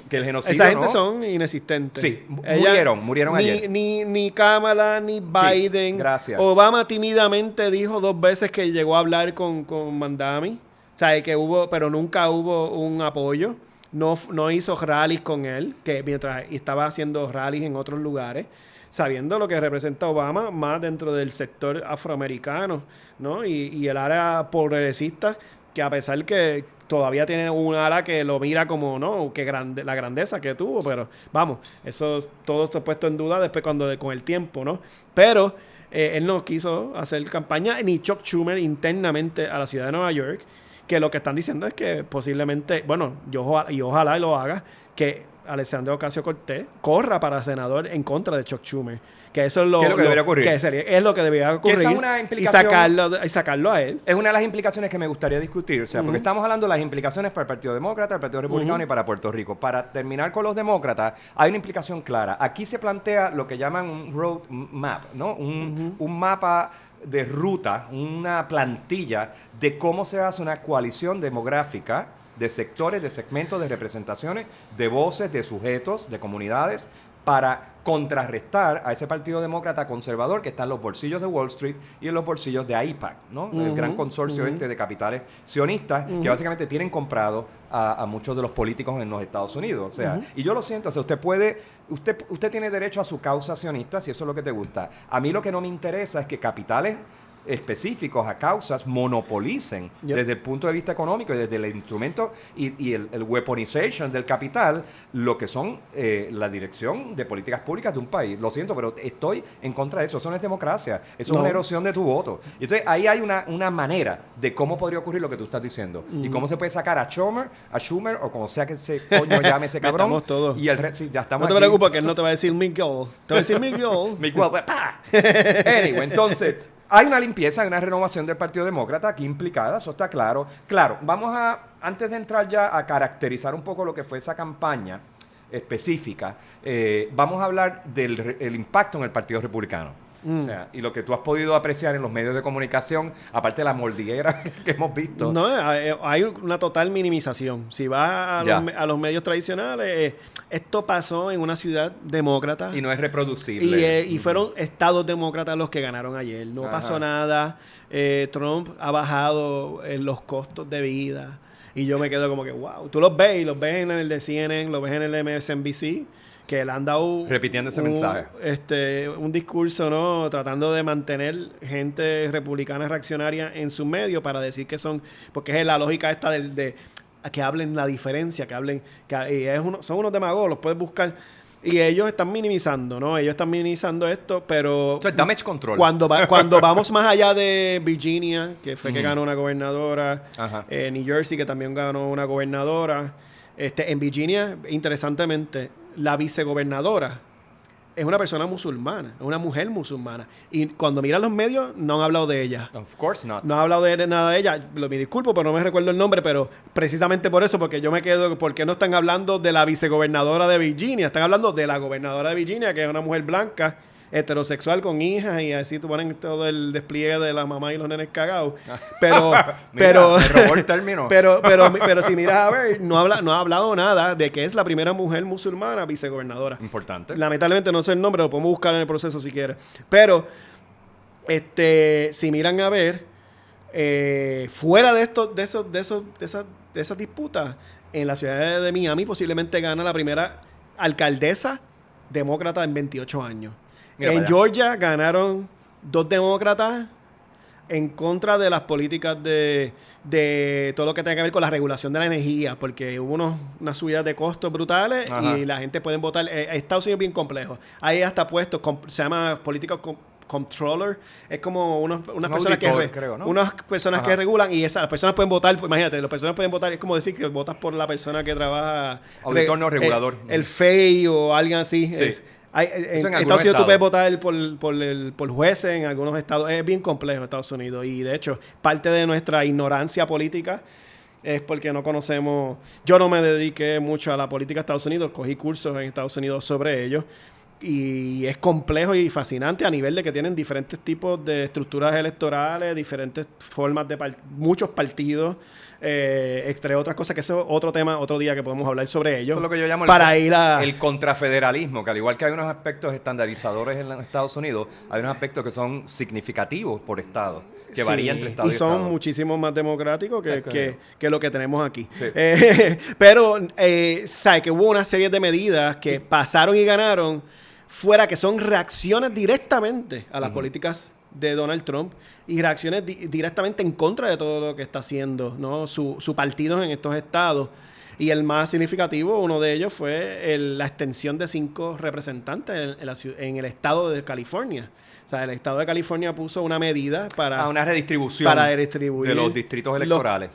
que el genocidio,
esa gente son inexistentes.
Sí, murieron ayer.
Ni Kamala, ni Biden.
Sí, gracias.
Obama tímidamente dijo 2 veces que llegó a hablar con Mandami. O sea, que pero nunca hubo un apoyo. No hizo rallies con él, que mientras estaba haciendo rallies en otros lugares, sabiendo lo que representa Obama más dentro del sector afroamericano, ¿no? Y el área progresista, que a pesar que todavía tiene un ala que lo mira como, ¿no? Que la grandeza que tuvo, pero vamos, eso todo está puesto en duda después con el tiempo, ¿no? Pero él no quiso hacer campaña, ni Chuck Schumer internamente a la ciudad de Nueva York, que lo que están diciendo es que posiblemente, bueno, ojalá lo haga, que Alexandria Ocasio-Cortez corra para senador en contra de Chuck Schumer. Que eso es lo que debería ocurrir. Es lo que debería ocurrir.
Que esa es una implicación,
y sacarlo a él.
Es una de las implicaciones que me gustaría discutir. O sea, porque estamos hablando de las implicaciones para el Partido Demócrata, el Partido Republicano y para Puerto Rico. Para terminar con los demócratas, hay una implicación clara. Aquí se plantea lo que llaman un road map, ¿no? Un mapa de ruta, una plantilla de cómo se hace una coalición demográfica de sectores, de segmentos, de representaciones, de voces, de sujetos, de comunidades, para contrarrestar a ese Partido Demócrata conservador que está en los bolsillos de Wall Street y en los bolsillos de AIPAC, ¿no? El gran consorcio de capitales sionistas que básicamente tienen comprado a muchos de los políticos en los Estados Unidos. O sea, y yo lo siento, o sea, usted tiene derecho a su causa sionista si eso es lo que te gusta. A mí lo que no me interesa es que capitales específicos a causas monopolicen desde el punto de vista económico y desde el instrumento y el weaponization del capital lo que son la dirección de políticas públicas de un país. Lo siento, pero estoy en contra de eso. Eso no es democracia. Eso es una erosión de tu voto. Y entonces ahí hay una manera de cómo podría ocurrir lo que tú estás diciendo. Y cómo se puede sacar a Schumer o como sea que ese coño llame ese cabrón.
Estamos todos.
Y sí, ya estamos
no te preocupes que él no te va a decir Miguel. Te va a decir Miguel.
Miguel, ¡pah! Anyway, entonces hay una limpieza, hay una renovación del Partido Demócrata aquí implicada, eso está claro. Claro, antes de entrar ya a caracterizar un poco lo que fue esa campaña específica, vamos a hablar del impacto en el Partido Republicano. O sea, y lo que tú has podido apreciar en los medios de comunicación, aparte de la mordiguera que hemos visto.
No, hay una total minimización. Si vas a los medios tradicionales, esto pasó en una ciudad demócrata.
Y no es reproducible.
Y fueron estados demócratas los que ganaron ayer. No pasó nada. Trump ha bajado los costos de vida. Y yo me quedo como que, wow. Tú los ves en el de CNN, los ves en el MSNBC. Que le han dado
repitiendo ese mensaje.
Un discurso, ¿no? Tratando de mantener gente republicana reaccionaria en su medio para decir que son... Porque es la lógica esta de que hablen la diferencia, que hablen... son unos demagogos, los puedes buscar. Y ellos están minimizando, ¿no? Ellos están minimizando esto, pero...
Entonces, damage control.
Cuando vamos más allá de Virginia, que fue que ganó una gobernadora, New Jersey, que también ganó una gobernadora... en Virginia, interesantemente, la vicegobernadora es una persona musulmana, es una mujer musulmana. Y cuando miran los medios, no han hablado de ella.
Of course not.
No han hablado de nada de ella. Me disculpo, pero no me recuerdo el nombre, pero precisamente por eso, porque yo me quedo, ¿por qué no están hablando de la vicegobernadora de Virginia? Están hablando de la gobernadora de Virginia, que es una mujer blanca, heterosexual con hijas, y así tú ponen todo el despliegue de la mamá y los nenes cagados. Pero
me robó el término.
pero si miras a ver, no ha hablado nada de que es la primera mujer musulmana vicegobernadora.
Importante.
Lamentablemente no sé el nombre, lo podemos buscar en el proceso si quieres. Pero si miran a ver, fuera de esas disputas, en la ciudad de Miami posiblemente gana la primera alcaldesa demócrata en 28 años. En Georgia ganaron 2 demócratas en contra de las políticas de todo lo que tenga que ver con la regulación de la energía, porque hubo unas subidas de costos brutales y la gente puede votar. Estados Unidos es bien complejo. Hay hasta puestos, se llama política controller, es como unas personas
auditor, ¿no?
Unas personas que regulan, y las personas pueden votar, pues, imagínate, las personas pueden votar, es como decir que votas por la persona que trabaja
auditor no regulador,
el FEI o alguien así.
Sí.
En Estados Unidos tú puedes votar por jueces en algunos estados. Es bien complejo Estados Unidos, y de hecho parte de nuestra ignorancia política es porque no conocemos. Yo no me dediqué mucho a la política de Estados Unidos, cogí cursos en Estados Unidos sobre ello, y es complejo y fascinante a nivel de que tienen diferentes tipos de estructuras electorales, diferentes formas de muchos partidos, entre otras cosas, que eso es otro tema, otro día que podemos hablar sobre ello.
Eso es lo que yo llamo el contrafederalismo, que al igual que hay unos aspectos estandarizadores en los Estados Unidos, hay unos aspectos que son significativos por estado, que varían entre estados y
son
estados.
muchísimo más democráticos que lo que tenemos aquí. Sí. Pero, ¿sabes? Que hubo una serie de medidas que pasaron y ganaron fuera, que son reacciones directamente a las políticas de Donald Trump y reacciones directamente en contra de todo lo que está haciendo, ¿no? su partido en estos estados. Y el más significativo, uno de ellos, fue la extensión de 5 representantes en el estado de California. O sea, el estado de California puso una medida para...
una redistribución de los distritos electorales.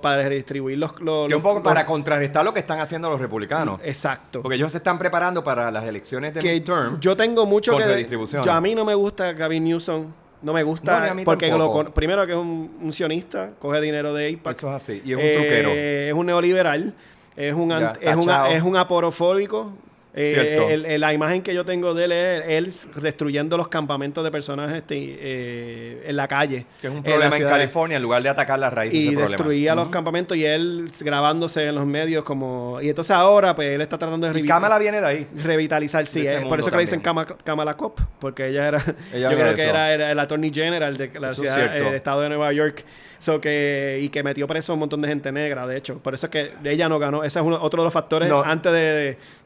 Para redistribuir
que un poco para contrarrestar lo que están haciendo los republicanos.
Exacto.
Porque ellos se están preparando para las elecciones de midterm.
Yo tengo mucho
con redistribución.
A mí no me gusta Gavin Newsom. No me gusta porque primero que es un sionista, coge dinero de AIPAC.
Eso es así. Y es un truquero.
Es un neoliberal. Es un aporofóbico. La imagen que yo tengo de él es él destruyendo los campamentos de personas en la calle.
Que es un problema en California, en lugar de atacar la raíz de ese problema.
Y destruía los campamentos y él grabándose en los medios como... Y entonces ahora, pues, él está tratando de...
Y Kamala viene de ahí.
Revitalizar, sí. Por eso que le dicen Kamala Cop, porque ella era... yo creo que era el Attorney General de la ciudad, el estado de Nueva York. Y que metió preso a un montón de gente negra, de hecho. Por eso es que ella no ganó. Ese es otro de los factores antes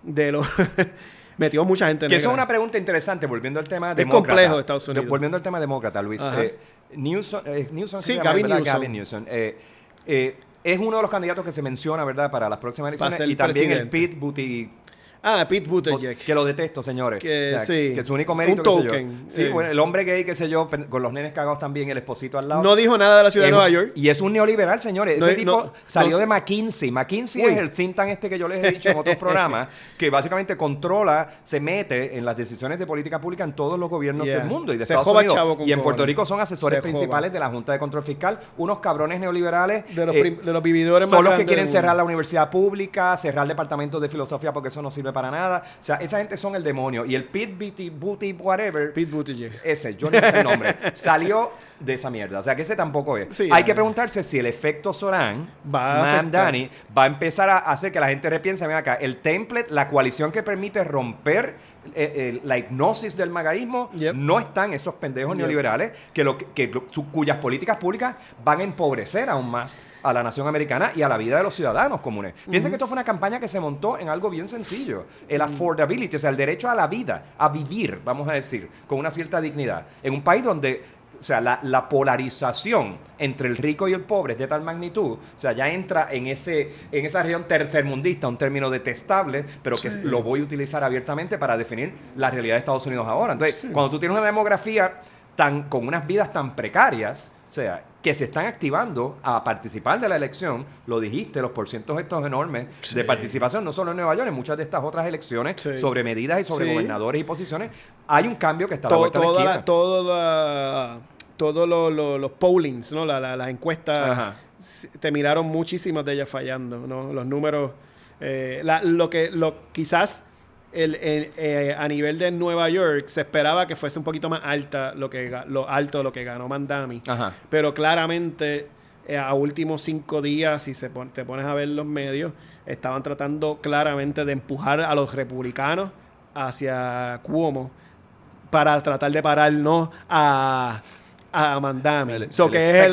de los... metió mucha gente negra.
Que eso es una pregunta interesante, volviendo al tema
demócrata. Es complejo Estados Unidos.
Volviendo al tema demócrata, Luis. Newsom,
sí, Gavin
Newsom. Es uno de los candidatos que se menciona, ¿verdad?, para las próximas elecciones. Y también el Pete Buttigieg.
Pete Buttigieg.
Que lo detesto, señores. Que su único mérito,
un token.
Bueno, el hombre gay, qué sé yo, con los nenes cagados también, el esposito al lado.
No dijo nada de la ciudad de Nueva York.
Y es un neoliberal, señores. Ese tipo salió de McKinsey. McKinsey es el think tank que yo les he dicho en otros programas, que básicamente se mete en las decisiones de política pública en todos los gobiernos del mundo y de Estados Unidos. Y en Puerto Rico son asesores principales de la Junta de Control Fiscal. Unos cabrones neoliberales.
De los vividores
son los que quieren cerrar la universidad pública, cerrar el departamento de filosofía porque eso no sirve para nada. O sea, esa gente son el demonio. Y el Pete Buttigieg, ese, yo no sé el nombre, salió de esa mierda. O sea, que ese tampoco es. Sí, hay que preguntarse si el efecto Soran, Mamdani, va a empezar a hacer que la gente repiense, ven acá, el template, la coalición que permite romper la hipnosis del magadismo, no están esos pendejos neoliberales cuyas políticas públicas van a empobrecer aún más a la nación americana y a la vida de los ciudadanos comunes. Piensen que esto fue una campaña que se montó en algo bien sencillo. El affordability, o sea, el derecho a la vida, a vivir, vamos a decir, con una cierta dignidad. En un país donde, o sea, la polarización entre el rico y el pobre es de tal magnitud, o sea, ya entra en esa región tercermundista, un término detestable, pero que lo voy a utilizar abiertamente para definir la realidad de Estados Unidos ahora. Entonces, cuando tú tienes una demografía con unas vidas tan precarias, o sea, que se están activando a participar de la elección, lo dijiste, los porcientos estos enormes de participación, no solo en Nueva York, en muchas de estas otras elecciones sobre medidas y sobre gobernadores y posiciones, hay un cambio que está a la vuelta de la esquina.
Todos los pollings, ¿no? Las encuestas, te miraron muchísimas de ellas fallando, ¿no? Los números, quizás a nivel de Nueva York se esperaba que fuese un poquito más alta lo que ganó Mamdani. Pero claramente a últimos 5 días, si te pones a ver los medios, estaban tratando claramente de empujar a los republicanos hacia Cuomo para tratar de pararnos a Mamdani. Que es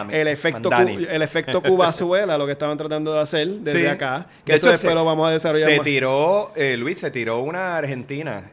el efecto Cubazuela, lo que estaban tratando de hacer desde acá. Que de eso después lo vamos a desarrollar más.
Luis se tiró una argentina,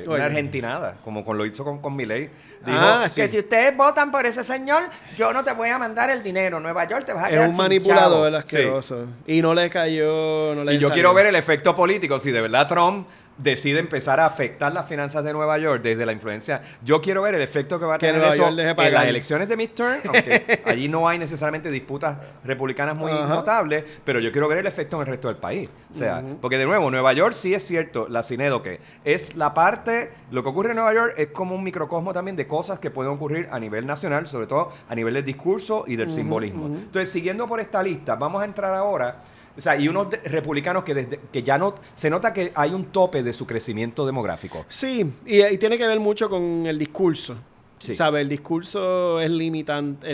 una argentinada, como lo hizo con Milei. Dijo que si ustedes votan por ese señor, yo no te voy a mandar el dinero. Nueva York te vas a quedar
sin un manipulador asqueroso. Y no le cayó.
Y yo quiero ver el efecto político. Si de verdad Trump decide empezar a afectar las finanzas de Nueva York desde la influencia. Yo quiero ver el efecto que va a tener eso en las elecciones de midterm, aunque allí no hay necesariamente disputas republicanas muy notables, pero yo quiero ver el efecto en el resto del país. O sea, porque de nuevo, Nueva York sí es cierto, la Cinedoque es la parte, lo que ocurre en Nueva York es como un microcosmo también de cosas que pueden ocurrir a nivel nacional, sobre todo a nivel del discurso y del simbolismo. Entonces, siguiendo por esta lista, vamos a entrar ahora O sea, y unos republicanos que ya no... Se nota que hay un tope de su crecimiento demográfico.
Sí, y tiene que ver mucho con el discurso. Sí. ¿Sabes? El discurso es limitante,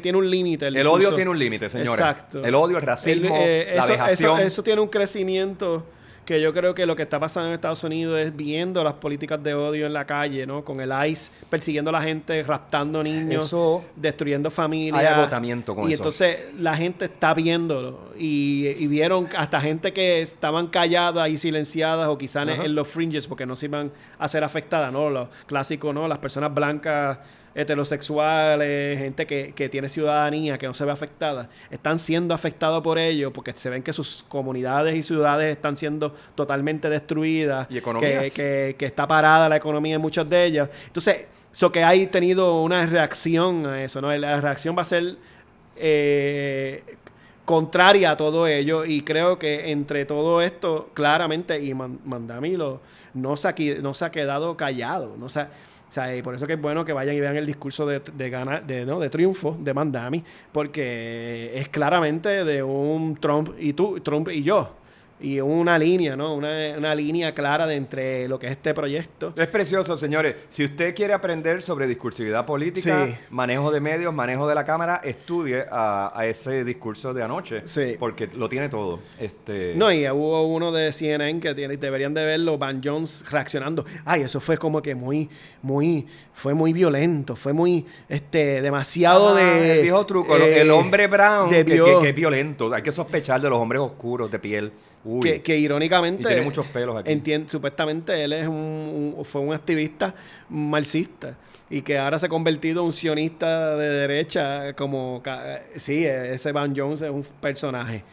tiene un límite.
El odio tiene un límite, señores.
Exacto.
El odio, el racismo, la vejación.
Eso tiene un crecimiento que yo creo que lo que está pasando en Estados Unidos es viendo las políticas de odio en la calle, ¿no? Con el ICE persiguiendo a la gente, raptando niños, destruyendo familias.
Hay agotamiento con eso.
Y entonces la gente está viéndolo. Y vieron hasta gente que estaban calladas y silenciadas o quizás en los fringes porque no se iban a ser afectadas, ¿no? Los clásicos, ¿no? Las personas blancas, heterosexuales, gente que tiene ciudadanía, que no se ve afectada, están siendo afectados por ello porque se ven que sus comunidades y ciudades están siendo totalmente destruidas,
y economías,
que está parada la economía en muchas de ellas. Entonces, eso que hay tenido una reacción a eso, ¿no? La reacción va a ser contraria a todo ello, y creo que entre todo esto, claramente, y Mandami no se ha quedado callado, o sea, y por eso que es bueno que vayan y vean el discurso de triunfo de Mandami, porque es claramente de un Trump y yo. Y una línea, ¿no? Una línea clara de entre lo que es este proyecto.
Es precioso, señores. Si usted quiere aprender sobre discursividad política, manejo de medios, manejo de la cámara, estudie a ese discurso de anoche.
Sí.
Porque lo tiene todo.
No, y hubo uno de CNN que deberían de verlo, Van Jones reaccionando. Ay, eso fue como que fue muy violento, fue muy, demasiado
el viejo truco, el hombre brown, que es violento. Hay que sospechar de los hombres oscuros de piel.
Que irónicamente...
Y tiene muchos pelos aquí.
Supuestamente él fue un activista marxista y que ahora se ha convertido en un sionista de derecha como... Sí, ese Van Jones es un personaje.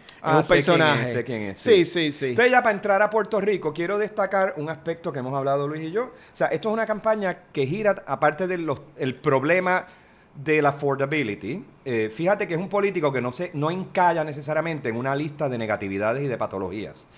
Sé quién es.
Sí.
Entonces, ya para entrar a Puerto Rico, quiero destacar un aspecto que hemos hablado Luis y yo. O sea, esto es una campaña que gira, aparte del problema del affordability. Fíjate que es un político que no encalla necesariamente en una lista de negatividades y de patologías.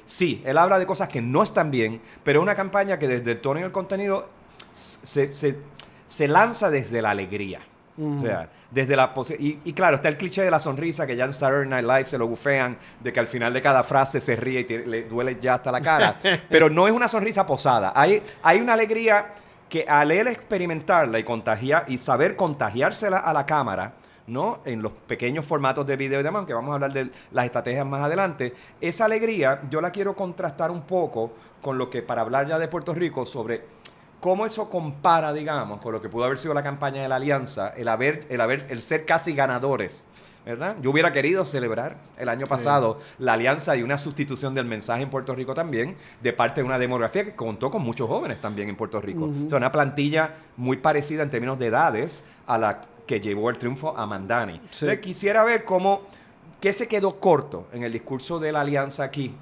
Sí, él habla de cosas que no están bien, pero es una campaña que desde el tono y el contenido se lanza desde la alegría. O sea, desde la y claro, está el cliché de la sonrisa que ya en Saturday Night Live se lo bufean, de que al final de cada frase se ríe y le duele ya hasta la cara. Pero no es una sonrisa posada. Hay una alegría que al él experimentarla y saber contagiársela a la cámara, ¿no? En los pequeños formatos de video y demás, aunque vamos a hablar de las estrategias más adelante, esa alegría yo la quiero contrastar un poco con lo que, para hablar ya de Puerto Rico, sobre cómo eso compara, digamos, con lo que pudo haber sido la campaña de la Alianza, el ser casi ganadores, ¿verdad? Yo hubiera querido celebrar el año pasado la alianza y una sustitución del mensaje en Puerto Rico también, de parte de una demografía que contó con muchos jóvenes también en Puerto Rico. O sea, una plantilla muy parecida en términos de edades a la que llevó el triunfo a Mandani. Entonces, quisiera ver qué se quedó corto en el discurso de la alianza aquí,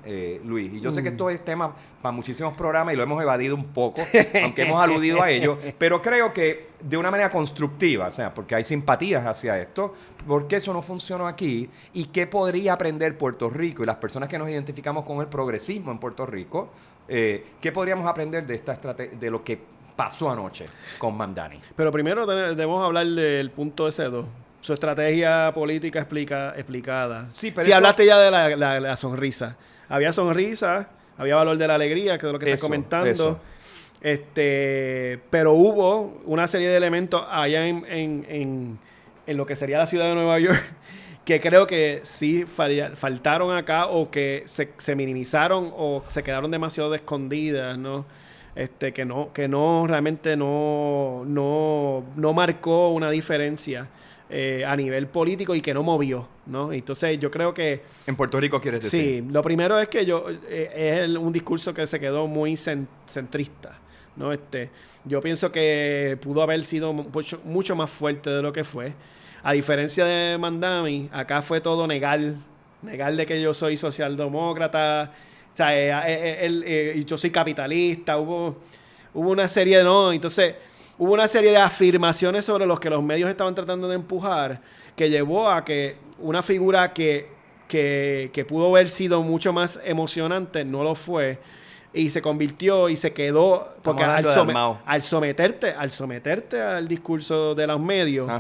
Luis. Y yo sé que esto es tema para muchísimos programas y lo hemos evadido un poco, aunque hemos aludido a ello, pero creo que de una manera constructiva, o sea, porque hay simpatías hacia esto, ¿por qué eso no funcionó aquí? ¿Y qué podría aprender Puerto Rico y las personas que nos identificamos con el progresismo en Puerto Rico? ¿Qué podríamos aprender de esta de lo que pasó anoche con Mandani?
Pero primero debemos hablar del punto S2. Su estrategia política explicada.
Sí, pero
hablaste ya de la sonrisa. Había sonrisa, había valor de la alegría, que es lo que estás comentando. Pero hubo una serie de elementos allá en lo que sería la ciudad de Nueva York que creo que sí faltaron acá, o que se minimizaron o se quedaron demasiado escondidas, ¿no? Que no realmente no marcó una diferencia a nivel político y que no movió, ¿no? Entonces yo creo que...
¿En Puerto Rico quieres decir?
Sí, lo primero es que es un discurso que se quedó muy centrista, ¿no? Yo pienso que pudo haber sido mucho más fuerte de lo que fue. A diferencia de Mandami, acá fue todo negar de que yo soy socialdemócrata, o sea, yo soy capitalista, hubo una serie de... No, entonces... Hubo una serie de afirmaciones sobre los que los medios estaban tratando de empujar, que llevó a que una figura que pudo haber sido mucho más emocionante no lo fue, y se convirtió y se quedó, porque al someterte al discurso de los medios,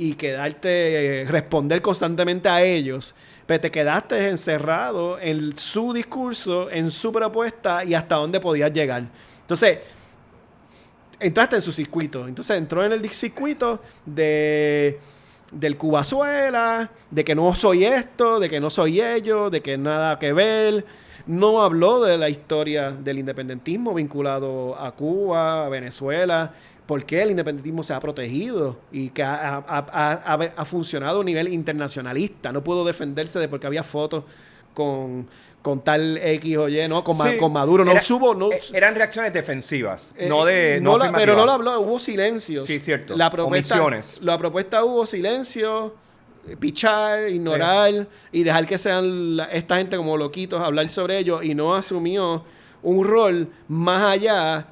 y quedarte, responder constantemente a ellos, pero te quedaste encerrado en su discurso, en su propuesta y hasta dónde podías llegar. Entonces, entraste en su circuito. Entonces, entró en el circuito del Cubazuela, de que no soy esto, de que no soy ello, de que nada que ver. No habló de la historia del independentismo vinculado a Cuba, a Venezuela, por qué el independentismo se ha protegido y que ha funcionado a un nivel internacionalista. No pudo defenderse de porque había fotos con tal X o Y, ¿no? Con Maduro.
Eran reacciones defensivas,
pero no lo habló, hubo silencios.
Sí, cierto.
Omisiones. La propuesta hubo silencio, pichar, ignorar y dejar que sean esta gente como loquitos hablar sobre ello, y no asumió un rol más allá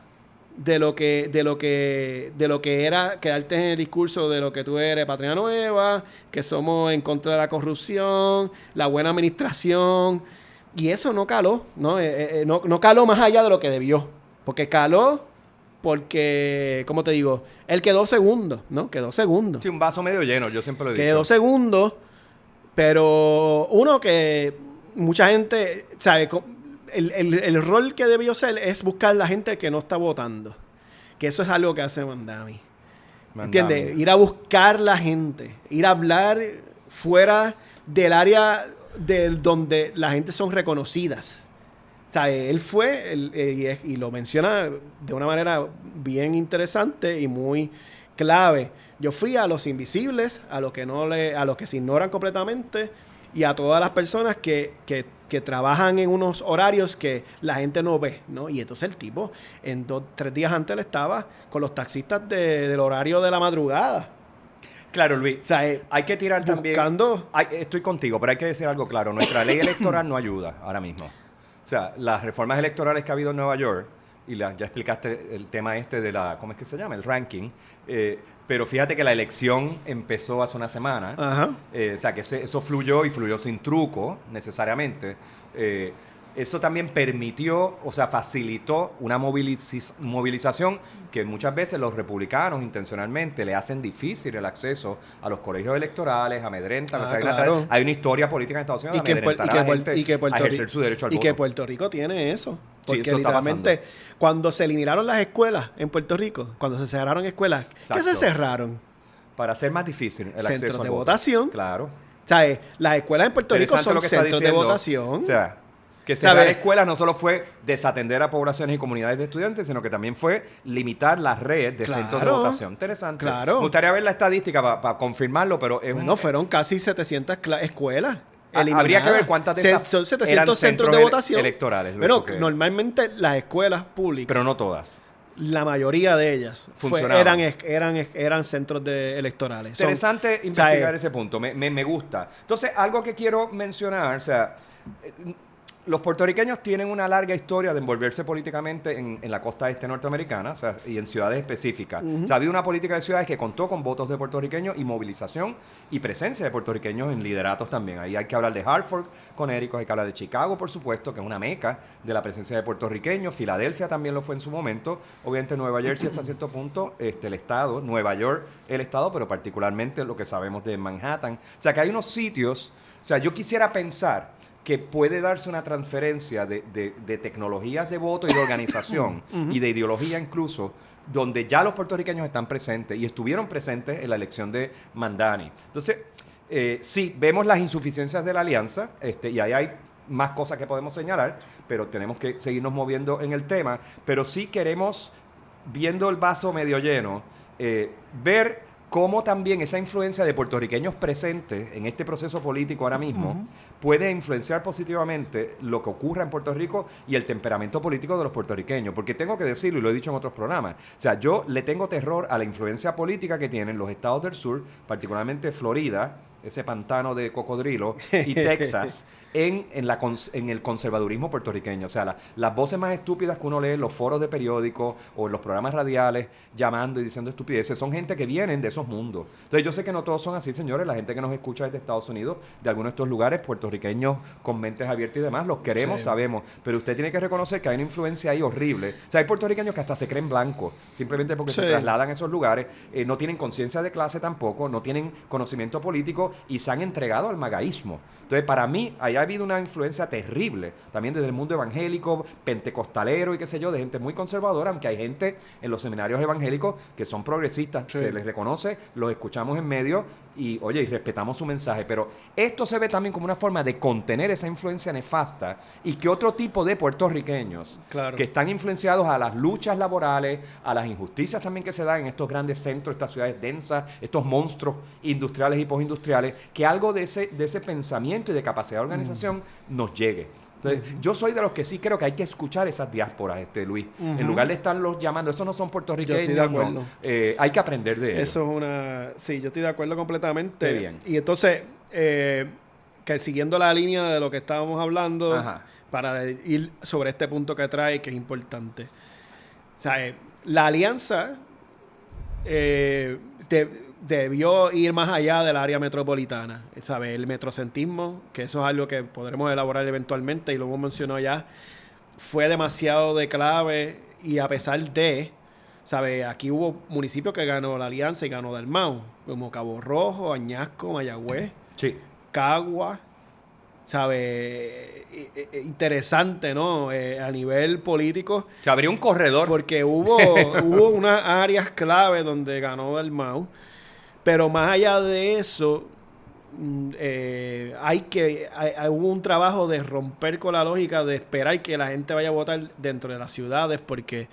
de lo que era quedarte en el discurso de lo que tú eres patria nueva, que somos en contra de la corrupción, la buena administración, y eso no caló, no caló más allá de lo que debió, porque caló porque, ¿cómo te digo? Él quedó segundo, ¿no? Quedó segundo.
Sí, un vaso medio lleno, yo siempre lo he dicho.
Quedó segundo, pero uno que mucha gente, ¿sabe? El rol que debió ser es buscar la gente que no está votando. Que eso es algo que hace Mandami. ¿Entiendes? Ir a buscar la gente. Ir a hablar fuera del área donde la gente son reconocidas. O sea, él fue, y lo menciona de una manera bien interesante y muy clave. Yo fui a los invisibles, a los que se ignoran completamente, y a todas las personas que trabajan en unos horarios que la gente no ve, ¿no? Y entonces el tipo, 3 días antes, él estaba con los taxistas del horario de la madrugada.
Claro, Luis.
O sea,
hay que tirar
buscando...
también... Estoy contigo, pero hay que decir algo claro. Nuestra ley electoral no ayuda ahora mismo. O sea, las reformas electorales que ha habido en Nueva York, y ya explicaste el tema de ¿cómo es que se llama? El ranking. Pero fíjate que la elección empezó hace una semana.
Ajá.
O sea, que eso fluyó y fluyó sin truco, necesariamente. Eso también permitió, o sea, facilitó una movilización que muchas veces los republicanos intencionalmente le hacen difícil el acceso a los colegios electorales, amedrentan. O sea,
claro.
Hay una historia política en Estados Unidos de amedrentar a la gente a ejercer su derecho al voto.
Y que Puerto Rico tiene eso. Porque
sí, eso
literalmente, cuando se eliminaron las escuelas en Puerto Rico, cuando se cerraron escuelas,
exacto.
¿Qué se cerraron?
Para hacer más difícil el acceso al voto.
Centros de votación.
Claro.
O sea, las escuelas en Puerto Rico son centros de votación.
O sea, que cerrar escuelas no solo fue desatender a poblaciones y comunidades de estudiantes, sino que también fue limitar la red de centros de votación. Interesante.
Claro.
Me gustaría ver la estadística para confirmarlo, pero es
fueron casi 700 escuelas.
Habría que ver cuántas de esas
son 700 centros de votación
electorales.
Bueno, normalmente las escuelas públicas,
pero no todas.
La mayoría de ellas eran centros electorales.
Interesante investigar ese punto. Me gusta. Entonces, algo que quiero mencionar, o sea, los puertorriqueños tienen una larga historia de envolverse políticamente en la costa este norteamericana, o sea, y en ciudades específicas. O sea, había una política de ciudades que contó con votos de puertorriqueños y movilización y presencia de puertorriqueños en lideratos también. Ahí hay que hablar de Hartford, Connecticut, hay que hablar de Chicago, por supuesto, que es una meca de la presencia de puertorriqueños. Filadelfia también lo fue en su momento. Obviamente Nueva Jersey hasta cierto punto, el estado, Nueva York el estado, pero particularmente lo que sabemos de Manhattan. O sea, que hay unos sitios, o sea, yo quisiera pensar que puede darse una transferencia de tecnologías de voto y de organización y de ideología incluso, donde ya los puertorriqueños están presentes y estuvieron presentes en la elección de Mandani. Entonces, sí, vemos las insuficiencias de la alianza, y ahí hay más cosas que podemos señalar, pero tenemos que seguirnos moviendo en el tema. Pero sí queremos, viendo el vaso medio lleno, ver cómo también esa influencia de puertorriqueños presentes en este proceso político ahora mismo puede influenciar positivamente lo que ocurra en Puerto Rico y el temperamento político de los puertorriqueños. Porque tengo que decirlo, y lo he dicho en otros programas, o sea, yo le tengo terror a la influencia política que tienen los estados del sur, particularmente Florida, ese pantano de cocodrilo, y Texas, en el conservadurismo puertorriqueño. O sea, las voces más estúpidas que uno lee en los foros de periódicos o en los programas radiales llamando y diciendo estupideces son gente que vienen de esos mundos. Entonces yo sé que no todos son así, señores. La gente que nos escucha desde Estados Unidos, de algunos de estos lugares, puertorriqueños con mentes abiertas y demás, los queremos, sabemos. Pero usted tiene que reconocer que hay una influencia ahí horrible. O sea, hay puertorriqueños que hasta se creen blancos, simplemente porque se trasladan a esos lugares, no tienen conciencia de clase tampoco, no tienen conocimiento político y se han entregado al magaísmo. Entonces, para mí, ahí ha habido una influencia terrible, también desde el mundo evangélico, pentecostalero y qué sé yo, de gente muy conservadora, aunque hay gente en los seminarios evangélicos que son progresistas, se les reconoce, los escuchamos en medio y, oye, y respetamos su mensaje. Pero esto se ve también como una forma de contener esa influencia nefasta y que otro tipo de puertorriqueños que están influenciados a las luchas laborales, a las injusticias también que se dan en estos grandes centros, estas ciudades densas, estos monstruos industriales y postindustriales, que algo de ese pensamiento y de capacidad de organización nos llegue. Entonces, yo soy de los que sí creo que hay que escuchar esas diásporas, Luis. En lugar de estarlos llamando, esos no son puertorriqueños. Yo estoy de acuerdo. Hay que aprender de ellos.
Eso es una... Sí, yo estoy de acuerdo completamente.
Qué bien.
Y entonces, que siguiendo la línea de lo que estábamos hablando, para ir sobre este punto que trae, que es importante. O sea, la alianza debió ir más allá del área metropolitana, ¿sabes? El metrocentrismo, que eso es algo que podremos elaborar eventualmente y lo hemos mencionado ya, fue demasiado de clave y a pesar de, ¿sabes? Aquí hubo municipios que ganó la alianza y ganó Dalmau, como Cabo Rojo, Añasco, Mayagüez, Cagua, ¿sabes? Interesante, ¿no? A nivel político.
Se abrió un corredor.
Porque hubo unas áreas clave donde ganó Dalmau. Pero más allá de eso, hubo un trabajo de romper con la lógica de esperar que la gente vaya a votar dentro de las ciudades porque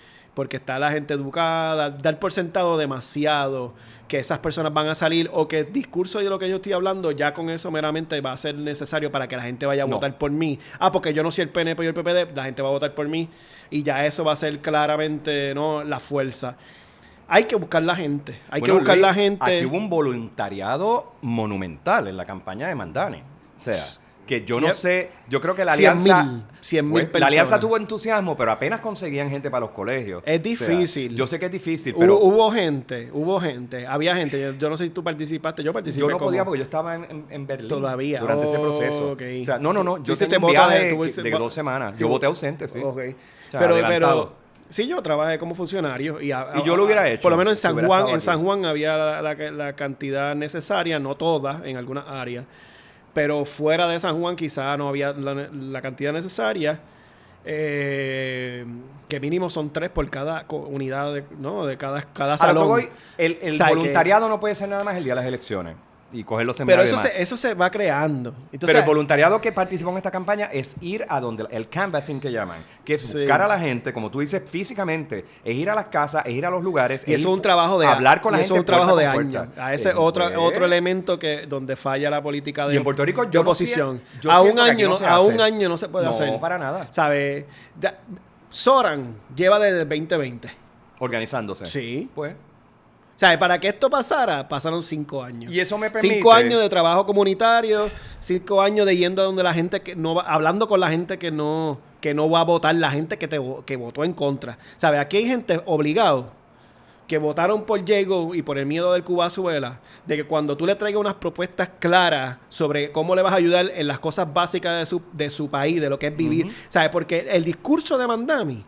está la gente educada, dar por sentado demasiado que esas personas van a salir o que el discurso de lo que yo estoy hablando ya con eso meramente va a ser necesario para que la gente vaya a votar por mí. Porque yo no soy el PNP y el PPD, la gente va a votar por mí y ya eso va a ser claramente, ¿no?, la fuerza. Hay que buscar la gente. Aquí
hubo un voluntariado monumental en la campaña de Mandani. O sea, que yo no sé, yo creo que la alianza...
100,000 personas.
La alianza tuvo entusiasmo, pero apenas conseguían gente para los colegios.
Es difícil.
O sea, yo sé que es difícil, pero...
Hubo gente. Había gente. Yo no sé si tú participaste. Yo participé.
Yo no podía porque yo estaba en Berlín.
Todavía.
Durante ese proceso.
Okay.
O sea, no. Yo hice un viaje de 2 semanas. Yo voté ausente, sí.
Okay.
O sea, pero
sí, yo trabajé como funcionario. Y
yo lo hubiera hecho.
Por lo menos en San Juan había la cantidad necesaria, no todas, en algunas áreas. Pero fuera de San Juan quizá no había la cantidad necesaria. Que mínimo son 3 por cada unidad de cada salón.
El voluntariado no puede ser nada más el día de las elecciones. Y coger los seminarios.
Pero eso se va creando. Entonces,
pero el voluntariado que participó en esta campaña es ir a donde el canvassing que llaman, que es buscar a la gente, como tú dices, físicamente, es ir a las casas, es ir a los lugares,
y eso es un trabajo de
hablar con la gente.
Eso es un trabajo de años. Ese es otro elemento donde falla la política de,
y en Puerto Rico
de oposición. A un año no se puede hacer.
No, para nada.
¿Sabes? Soran lleva desde el 2020
organizándose.
Sí.
Pues.
¿Sabes? Para que esto pasara, pasaron 5 años.
Y eso me permite...
5 años de trabajo comunitario, 5 años de yendo a donde la gente que no va, hablando con la gente que no va a votar, la gente que votó en contra. ¿Sabes? Aquí hay gente obligado que votaron por Diego y por el miedo del Cubazuela, de que cuando tú le traigas unas propuestas claras sobre cómo le vas a ayudar en las cosas básicas de su país, de lo que es vivir, ¿sabes? Porque el discurso de Mandami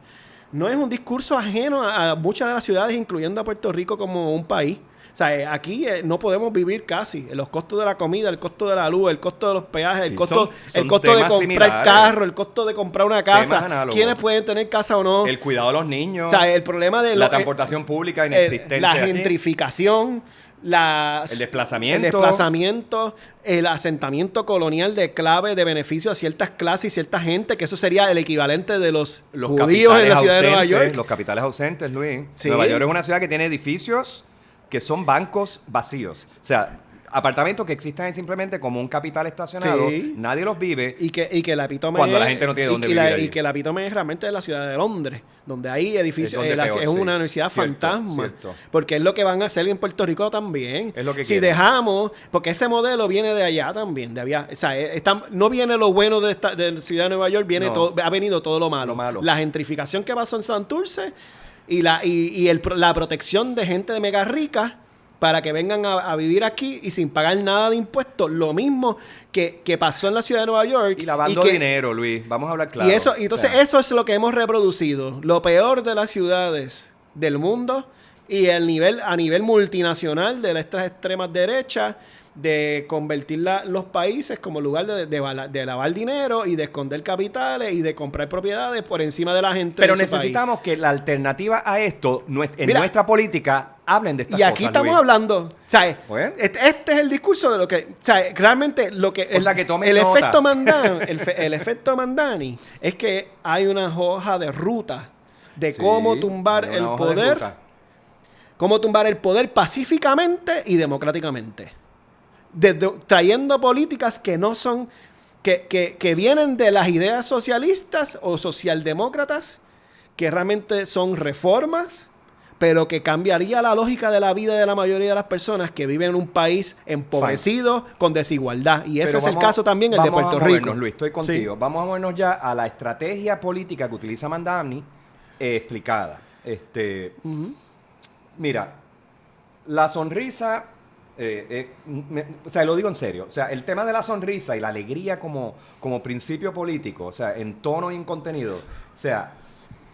no es un discurso ajeno a muchas de las ciudades, incluyendo a Puerto Rico como un país. O sea, aquí no podemos vivir casi. Los costos de la comida, el costo de la luz, el costo de los peajes, el costo de comprar carro, el costo de comprar una casa. ¿Quiénes pueden tener casa o no?
El cuidado de los niños.
O sea, el problema de
la transportación pública inexistente.
La gentrificación. El desplazamiento, el asentamiento colonial de clave de beneficio a ciertas clases y cierta gente, que eso sería el equivalente de los judíos en la ciudad de Nueva York.
Los capitales ausentes, Luis.
Sí.
Nueva York es una ciudad que tiene edificios que son bancos vacíos. O sea, apartamentos que existan simplemente como un capital estacionado, nadie los vive.
Y que la epítome
cuando la gente no tiene dónde vivir.
Y que la epítome es realmente de la ciudad de Londres, donde hay edificios, es una universidad fantasma. Porque es lo que van a hacer en Puerto Rico también.
Es lo que
si dejamos, porque ese modelo viene de allá también, o sea, no viene lo bueno de la ciudad de Nueva York, ha venido todo lo malo. La gentrificación que pasó en Santurce y la protección de gente de mega rica para que vengan a vivir aquí y sin pagar nada de impuestos. Lo mismo que pasó en la ciudad de Nueva York.
Y lavando dinero, Luis. Vamos a hablar claro.
Y entonces eso es lo que hemos reproducido. Lo peor de las ciudades del mundo y a nivel multinacional de las extremas derechas, de convertir los países como lugar de lavar dinero y de esconder capitales y de comprar propiedades por encima de la gente.
Pero necesitamos que la alternativa a esto, nuestra política, hablen de estas cosas.
Y aquí estamos hablando, ¿sabes? Bueno. Este es el discurso de lo que, ¿sabes? Realmente lo que... El efecto Mandani es que hay una hoja de ruta de cómo tumbar el poder. Cómo tumbar el poder pacíficamente y democráticamente. Trayendo políticas que no son... Que vienen de las ideas socialistas o socialdemócratas, que realmente son reformas, pero que cambiaría la lógica de la vida de la mayoría de las personas que viven en un país empobrecido, con desigualdad. Y ese es el caso también, el de Puerto Rico.
Luis, estoy contigo. Sí. Vamos a movernos ya a la estrategia política que utiliza Mandani explicada. Mira, la sonrisa... o sea, lo digo en serio. O sea, el tema de la sonrisa y la alegría como principio político, o sea, en tono y en contenido, o sea,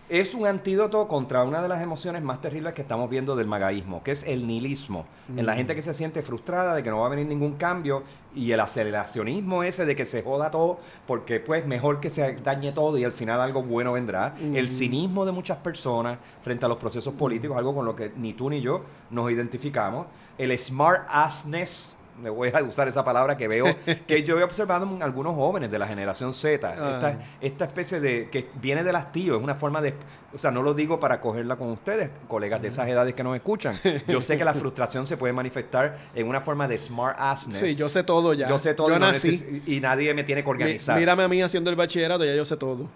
es un antídoto contra una de las emociones más terribles que estamos viendo del magaísmo, que es el nihilismo. En la gente que se siente frustrada de que no va a venir ningún cambio, y el aceleracionismo ese de que se joda todo porque pues mejor que se dañe todo y al final algo bueno vendrá. El cinismo de muchas personas frente a los procesos políticos, algo con lo que ni tú ni yo nos identificamos. El smart assness, me voy a usar esa palabra que veo, que yo he observado en algunos jóvenes de la generación Z. Esta especie de, que viene del hastío, es una forma de, o sea, no lo digo para cogerla con ustedes, colegas de esas edades que nos escuchan. Yo sé que la frustración se puede manifestar en una forma de smart assness.
Sí, yo sé todo ya.
Yo sé todo. Yo nací. Y nadie me tiene que organizar.
Mírame a mí haciendo el bachillerato, ya yo sé todo.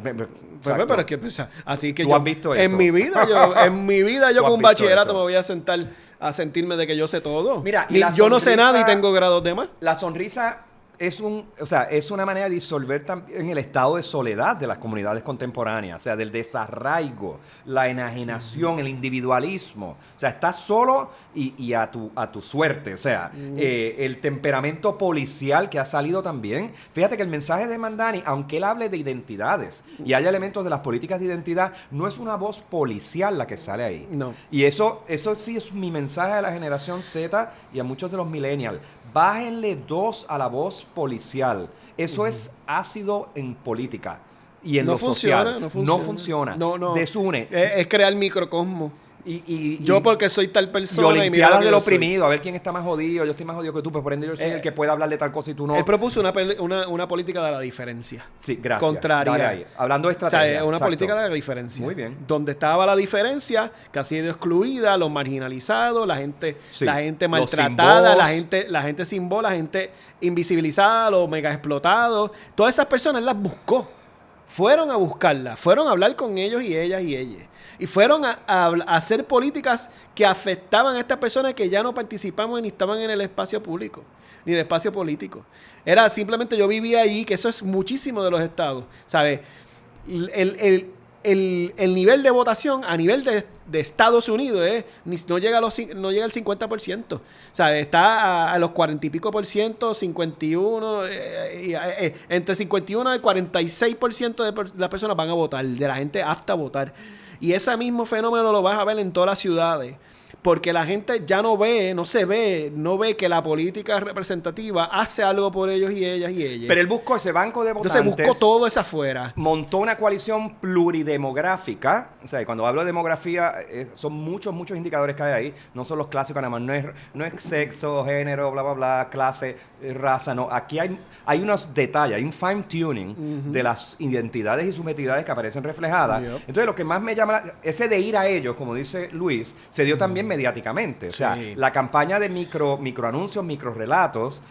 Pero es que, pues, así que
¿Tú has visto eso?
En mi vida yo con un bachillerato me voy a sentar a sentirme de que yo sé todo. Mira, yo no sé nada y tengo grados de más.
La sonrisa es una manera de disolver también el estado de soledad de las comunidades contemporáneas, o sea, del desarraigo, la enajenación, el individualismo. O sea, estás solo y a tu suerte. O sea, el temperamento policial que ha salido también. Fíjate que el mensaje de Mandani, aunque él hable de identidades y haya elementos de las políticas de identidad, no es una voz policial la que sale ahí.
No.
Y eso sí es mi mensaje a la generación Z y a muchos de los millennials. Bájenle 2 a la voz policial. Eso es ácido en política y en lo social. No funciona.
No.
Desune.
Es crear microcosmos.
Y
yo porque soy tal persona
y olimpiadas del oprimido, a ver quién está más jodido. Yo estoy más jodido que tú, pues por ende yo soy el que puede hablar de tal cosa y tú no.
Él propuso una política de la diferencia.
Sí, gracias.
Contraria.
Hablando de estrategia.
O sea, una política de la diferencia.
Muy bien.
Donde estaba la diferencia, que ha sido excluida, los marginalizados, la gente maltratada, la gente sin voz, la gente invisibilizada, los mega explotados. Todas esas personas las buscó. Fueron a buscarlas, fueron a hablar con ellos y ellas y ellas. Y fueron a hacer políticas que afectaban a estas personas que ya no participamos ni estaban en el espacio público, ni en el espacio político. Era simplemente yo vivía allí, que eso es muchísimo de los estados, ¿sabes? El nivel de votación a nivel de Estados Unidos no llega al 50%. ¿Sabes? Está a los 40 y pico por ciento, 51, entre 51 y 46% de las personas van a votar, de la gente apta a votar. Y ese mismo fenómeno lo vas a ver en todas las ciudades. Porque la gente ya no ve que la política representativa hace algo por ellos y ellas y ellas.
Pero él buscó ese banco de votantes.
Entonces buscó todo eso afuera.
Montó una coalición pluridemográfica. O sea, cuando hablo de demografía, son muchos indicadores que hay ahí. No son los clásicos nada más. No es sexo, género, bla, bla, bla, clase, raza. No, aquí hay unos detalles, hay un fine tuning de las identidades y subjetividades que aparecen reflejadas. Entonces, lo que más me llama, ese de ir a ellos, como dice Luis, se dio también también mediáticamente. O sea, la campaña de microanuncios, microrelatos,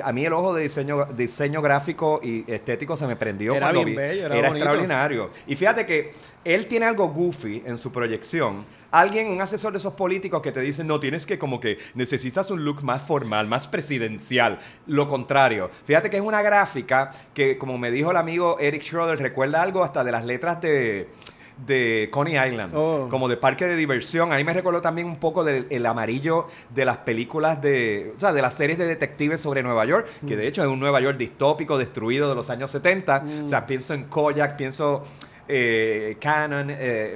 a mí el ojo de diseño gráfico y estético se me prendió
era
cuando
bien
vi.
Bello,
era extraordinario. Y fíjate que él tiene algo goofy en su proyección. Un asesor de esos políticos que te dicen, no, tienes que como que necesitas un look más formal, más presidencial. Lo contrario. Fíjate que es una gráfica que, como me dijo el amigo Eric Schroeder, recuerda algo hasta de las letras de Coney Island, como de parque de diversión. A mí me recordó también un poco del amarillo de las películas de las series de detectives sobre Nueva York, que de hecho es un Nueva York distópico, destruido de los años 70. O sea, pienso en Kojak, pienso... Canon,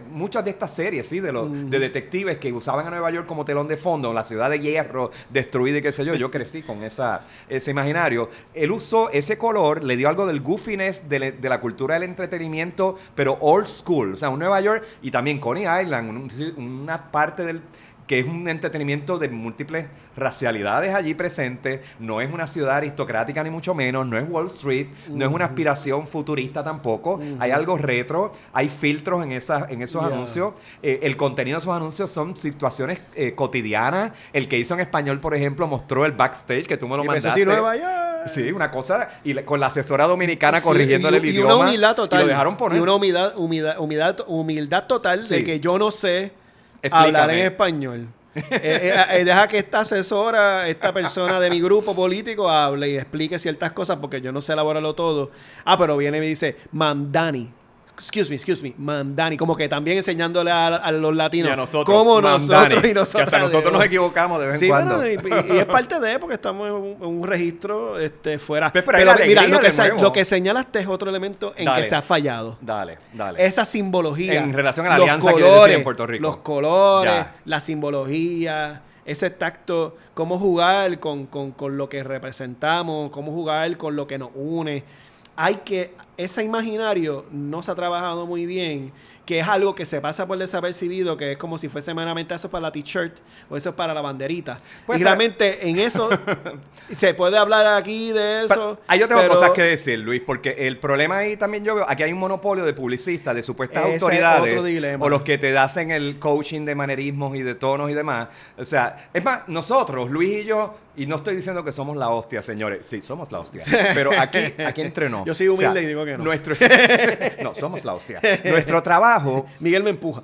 muchas de estas series, ¿sí? De detectives que usaban a Nueva York como telón de fondo, la ciudad de hierro destruida y qué sé yo. Yo crecí con ese imaginario. Él usó ese color, le dio algo del goofiness de la cultura del entretenimiento, pero old school. O sea, un Nueva York y también Coney Island, una parte del... que es un entretenimiento de múltiples racialidades allí presentes. No es una ciudad aristocrática ni mucho menos, no es Wall Street, no es una aspiración futurista tampoco. Hay algo retro, hay filtros en esos anuncios. El contenido de esos anuncios son situaciones cotidianas. El que hizo en español, por ejemplo, mostró el backstage que tú me lo mandaste.
Sí, Nueva York.
Sí, una cosa, y con la asesora dominicana corrigiéndole el idioma.
Y una humildad total.
Y lo dejaron poner.
Y una humildad total de que yo no sé
Explícame.
Hablar en español. Deja que esta asesora, esta persona de mi grupo político hable y explique ciertas cosas porque yo no sé elaborarlo todo. Pero viene y me dice, Mamdani. Excuse me, Mamdani. Como que también enseñándole a los latinos.
Y a nosotros.
Como nosotros y nosotros.
Que hasta nosotros nos equivocamos de vez en cuando.
Bueno, y es parte de, porque estamos en un registro fuera.
Pero
mira, lo que señalaste es otro elemento en que se ha fallado.
Dale.
Esa simbología.
En relación a la alianza que decía en Puerto Rico.
Los colores, la simbología, ese tacto, cómo jugar con lo que representamos, cómo jugar con lo que nos une. Ese imaginario no se ha trabajado muy bien, que es algo que se pasa por desapercibido, que es como si fuese meramente eso para la t-shirt o eso es para la banderita. Pues, y realmente en eso se puede hablar aquí de eso.
Ahí yo tengo cosas que decir, Luis, porque el problema ahí también yo veo, aquí hay un monopolio de publicistas, de supuestas autoridades, o los que te hacen el coaching de manerismos y de tonos y demás. O sea, es más, nosotros, Luis y yo, y no estoy diciendo que somos la hostia, señores. Sí, somos la hostia. Pero aquí entre nos.
Yo soy humilde y digo que no.
No, somos la hostia. Nuestro trabajo...
Miguel me empuja.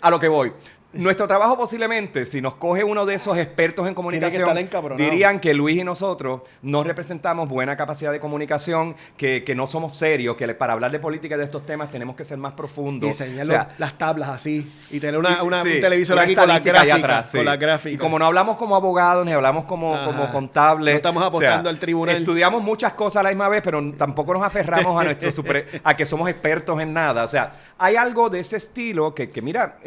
A lo que voy. Nuestro trabajo posiblemente, si nos coge uno de esos expertos en comunicación, dirían que Luis y nosotros no representamos buena capacidad de comunicación, que no somos serios, que para hablar de política y de estos temas tenemos que ser más profundos.
Y enseñar las tablas así y tener un televisor aquí con la gráfica, atrás, con la gráfica.
Y como no hablamos como abogados ni hablamos como contables,
no estamos apostando al tribunal.
Estudiamos muchas cosas a la misma vez, pero tampoco nos aferramos a que somos expertos en nada. O sea, hay algo de ese estilo que mira,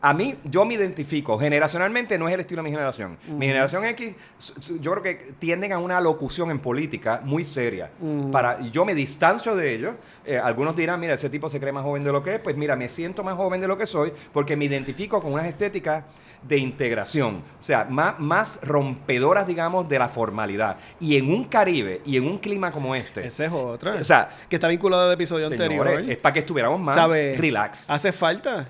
a mí, yo me identifico. Generacionalmente no es el estilo de mi generación. Mi generación X, yo creo que tienden a una locución en política muy seria. Y yo me distancio de ellos. Algunos dirán, mira, ese tipo se cree más joven de lo que es. Pues mira, me siento más joven de lo que soy porque me identifico con unas estéticas de integración. O sea, más rompedoras, digamos, de la formalidad. Y en un Caribe y en un clima como este.
Esa es otra.
O sea,
que está vinculado al episodio anterior.
Es para que estuviéramos más relax.
Hace falta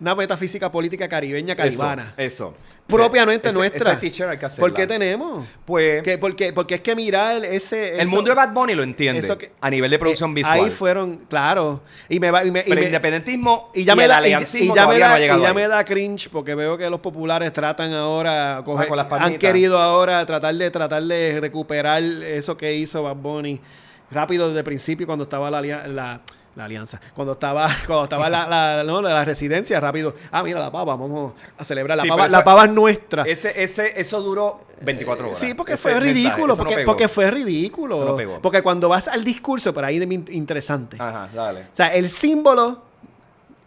una metafísica política caribeña caribana.
Eso.
Propiamente nuestra.
Ese teacher hay que hacerla.
¿Por qué tenemos?
Pues...
Porque es que mirar
el mundo de Bad Bunny lo entiende. A nivel de producción visual.
Ahí fueron, claro.
Pero independentismo y el aliancismo todavía no ha llegado.
Y ya me da cringe porque veo que los populares tratan ahora...
con las palmitas.
Han querido ahora tratar de recuperar eso que hizo Bad Bunny rápido desde el principio cuando estaba la alianza. Cuando estaba la residencia, rápido. Mira la pava, vamos a celebrar. La pava es nuestra.
Eso duró 24 horas.
Sí, porque fue ridículo. Porque fue ridículo.
Eso no pegó.
Porque cuando vas al discurso, por ahí es interesante.
Ajá, dale.
O sea, el símbolo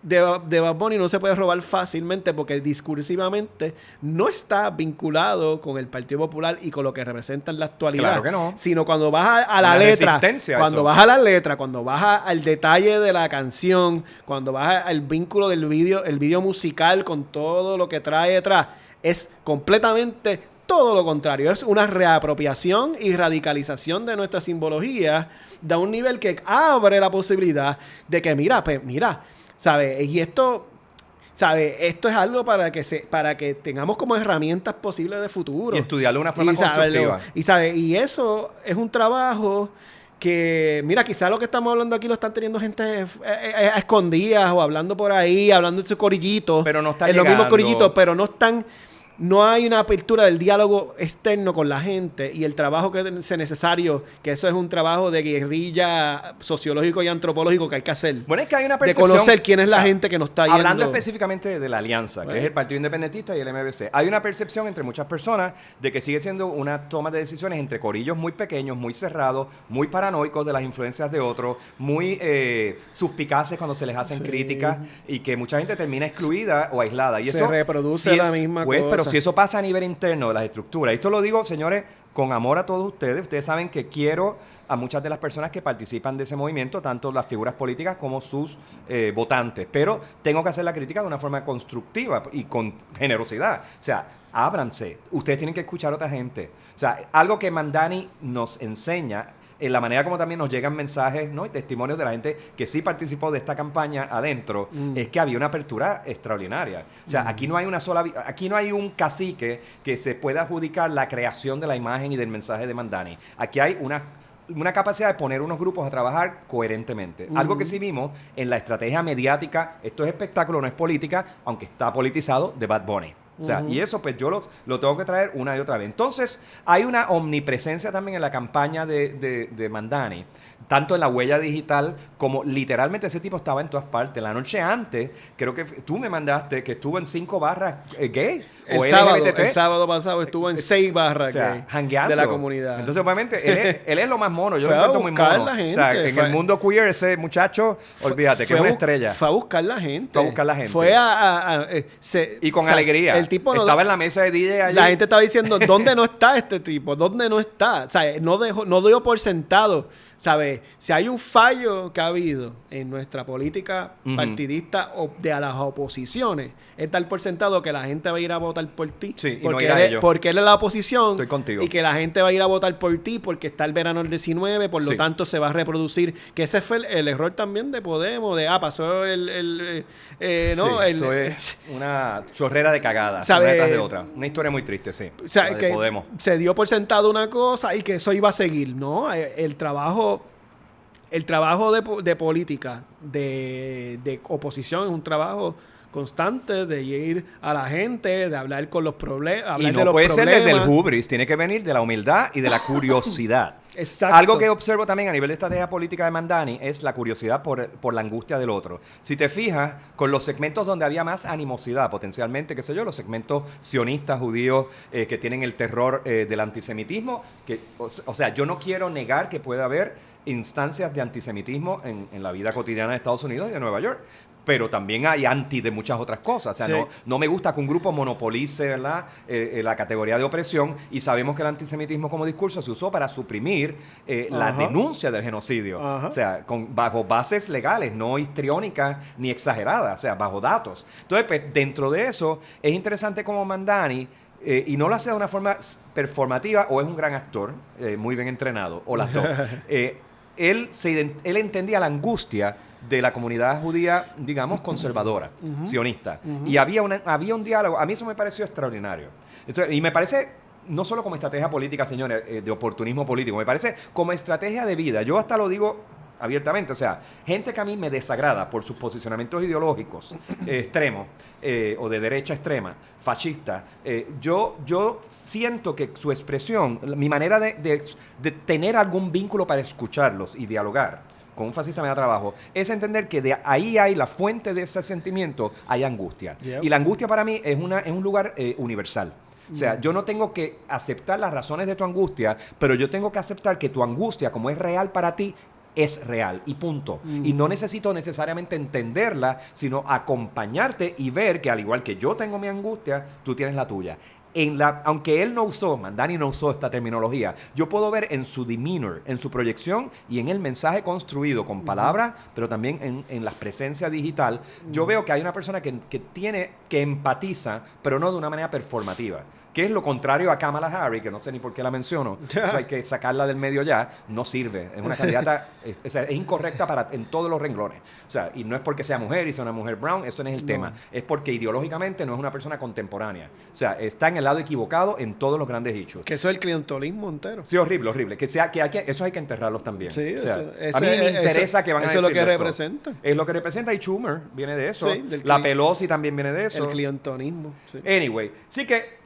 de Bad Bunny no se puede robar fácilmente porque discursivamente no está vinculado con el Partido Popular y con lo que representa en la actualidad.
Claro que no.
Sino cuando vas a la letra, cuando vas al detalle de la canción, cuando vas al vínculo del el video musical con todo lo que trae detrás, es completamente todo lo contrario. Es una reapropiación y radicalización de nuestra simbología de un nivel que abre la posibilidad de que, mira, ¿sabes? Y esto, ¿sabes? Esto es algo para que tengamos como herramientas posibles de futuro.
Y estudiarlo de una forma constructiva.
Y eso es un trabajo que, mira, quizás lo que estamos hablando aquí lo están teniendo gente a escondidas o hablando por ahí, hablando de sus corillitos.
Pero no está
en los mismos corillitos, pero no están... No hay una apertura del diálogo externo con la gente y el trabajo que es necesario, que eso es un trabajo de guerrilla sociológico y antropológico que hay que hacer.
Bueno, es que hay una percepción...
De conocer quién es la gente que nos está yendo.
Hablando específicamente de la alianza, que es el Partido Independentista y el MBC, hay una percepción entre muchas personas de que sigue siendo una toma de decisiones entre corillos muy pequeños, muy cerrados, muy paranoicos de las influencias de otros, muy suspicaces cuando se les hacen críticas y que mucha gente termina excluida o aislada. Y
se
eso
reproduce la misma cosa.
Pero si eso pasa a nivel interno de las estructuras, esto lo digo, señores, con amor a todos ustedes. Ustedes saben que quiero a muchas de las personas que participan de ese movimiento, tanto las figuras políticas como sus votantes. Pero tengo que hacer la crítica de una forma constructiva y con generosidad. O sea, ábranse. Ustedes tienen que escuchar a otra gente. O sea, algo que Mamdani nos enseña en la manera como también nos llegan mensajes, ¿no? Y testimonios de la gente que sí participó de esta campaña adentro, es que había una apertura extraordinaria. O sea, aquí no hay aquí no hay un cacique que se pueda adjudicar la creación de la imagen y del mensaje de Mamdani. Aquí hay una capacidad de poner unos grupos a trabajar coherentemente. Algo que sí vimos en la estrategia mediática, esto es espectáculo, no es política, aunque está politizado, de Bad Bunny. O sea, y eso pues yo lo tengo que traer una y otra vez. Entonces, hay una omnipresencia también en la campaña de Mamdani, tanto en la huella digital como literalmente ese tipo estaba en todas partes. La noche antes, creo que tú me mandaste que estuvo en 5 barras gay.
El sábado pasado estuvo en 6 barras gay
jangueando
de la comunidad.
Entonces, obviamente, él es lo más mono. Yo lo encuentro muy mono.
La gente.
O sea, en el mundo queer, ese muchacho, olvídate, que es una estrella.
Fue a buscar la gente.
Fue a buscar la gente.
Fue
y con alegría.
El tipo
estaba en la mesa de DJ allí.
La gente estaba diciendo, ¿dónde no está este tipo? ¿Dónde no está? O sea, no dio por sentado. ¿Sabes? Si hay un fallo que ha habido en nuestra política partidista o de a las oposiciones, es dar por sentado que la gente va a ir a votar por ti.
Sí,
porque él es la oposición.
Estoy contigo.
Y que la gente va a ir a votar por ti porque está el verano del 19, por lo tanto se va a reproducir. Que ese fue el error también de Podemos, pasó ¿no?
Eso es una chorrera de cagadas, una detrás de otra. Una historia muy triste, sí.
O sea, que Podemos. Se dio por sentado una cosa y que eso iba a seguir, ¿no? El trabajo de política, de oposición, es un trabajo constante de ir a la gente, de hablar con los problemas.
Y no puede ser desde el hubris, tiene que venir de la humildad y de la curiosidad.
Exacto.
Algo que observo también a nivel de estrategia política de Mamdani es la curiosidad por la angustia del otro. Si te fijas, con los segmentos donde había más animosidad, potencialmente, qué sé yo, los segmentos sionistas, judíos, que tienen el terror del antisemitismo, o sea, yo no quiero negar que pueda haber instancias de antisemitismo en la vida cotidiana de Estados Unidos y de Nueva York. Pero también hay anti de muchas otras cosas. O sea, no me gusta que un grupo monopolice, ¿verdad? La categoría de opresión, y sabemos que el antisemitismo como discurso se usó para suprimir la denuncia del genocidio. O sea, bajo bases legales, no histriónicas ni exageradas, o sea, bajo datos. Entonces, pues, dentro de eso, es interesante como Mamdani, y no lo hace de una forma performativa, o es un gran actor, muy bien entrenado, o las dos. Él entendía la angustia de la comunidad judía, digamos, conservadora, sionista. Y había un diálogo. A mí eso me pareció extraordinario. Y me parece, no solo como estrategia política, señores, de oportunismo político, me parece como estrategia de vida. Yo hasta lo digo abiertamente, o sea, gente que a mí me desagrada por sus posicionamientos ideológicos extremos, o de derecha extrema, fascista, yo siento que su expresión, mi manera de tener algún vínculo para escucharlos y dialogar con un fascista me da trabajo, es entender que de ahí hay la fuente de ese sentimiento, hay angustia. Y la angustia para mí es un lugar universal. O sea, yo no tengo que aceptar las razones de tu angustia, pero yo tengo que aceptar que tu angustia, como es real para ti, es real y punto. Y no necesito necesariamente entenderla, sino acompañarte y ver que al igual que yo tengo mi angustia, tú tienes la tuya. Aunque Mamdani no usó esta terminología, yo puedo ver en su demeanor, en su proyección y en el mensaje construido con palabras, pero también en la presencia digital, yo veo que hay una persona que empatiza, pero no de una manera performativa. que es lo contrario a Kamala Harris, que no sé ni por qué la menciono, eso hay que sacarla del medio ya, no sirve. Es una candidata, es incorrecta en todos los renglones. O sea, y no es porque sea mujer y sea una mujer brown, eso no es el tema. Es porque ideológicamente no es una persona contemporánea. O sea, está en el lado equivocado en todos los grandes hechos.
Que eso es el clientelismo entero.
Sí, horrible, horrible. Eso hay que enterrarlos también.
Sí,
o sea,
eso,
a mí me interesa que van a decir
eso es lo que
esto.
representa.
Es lo que representa, y Schumer viene de eso.
Sí,
la Pelosi también viene de eso.
El clientelismo. Sí.
Anyway, sí que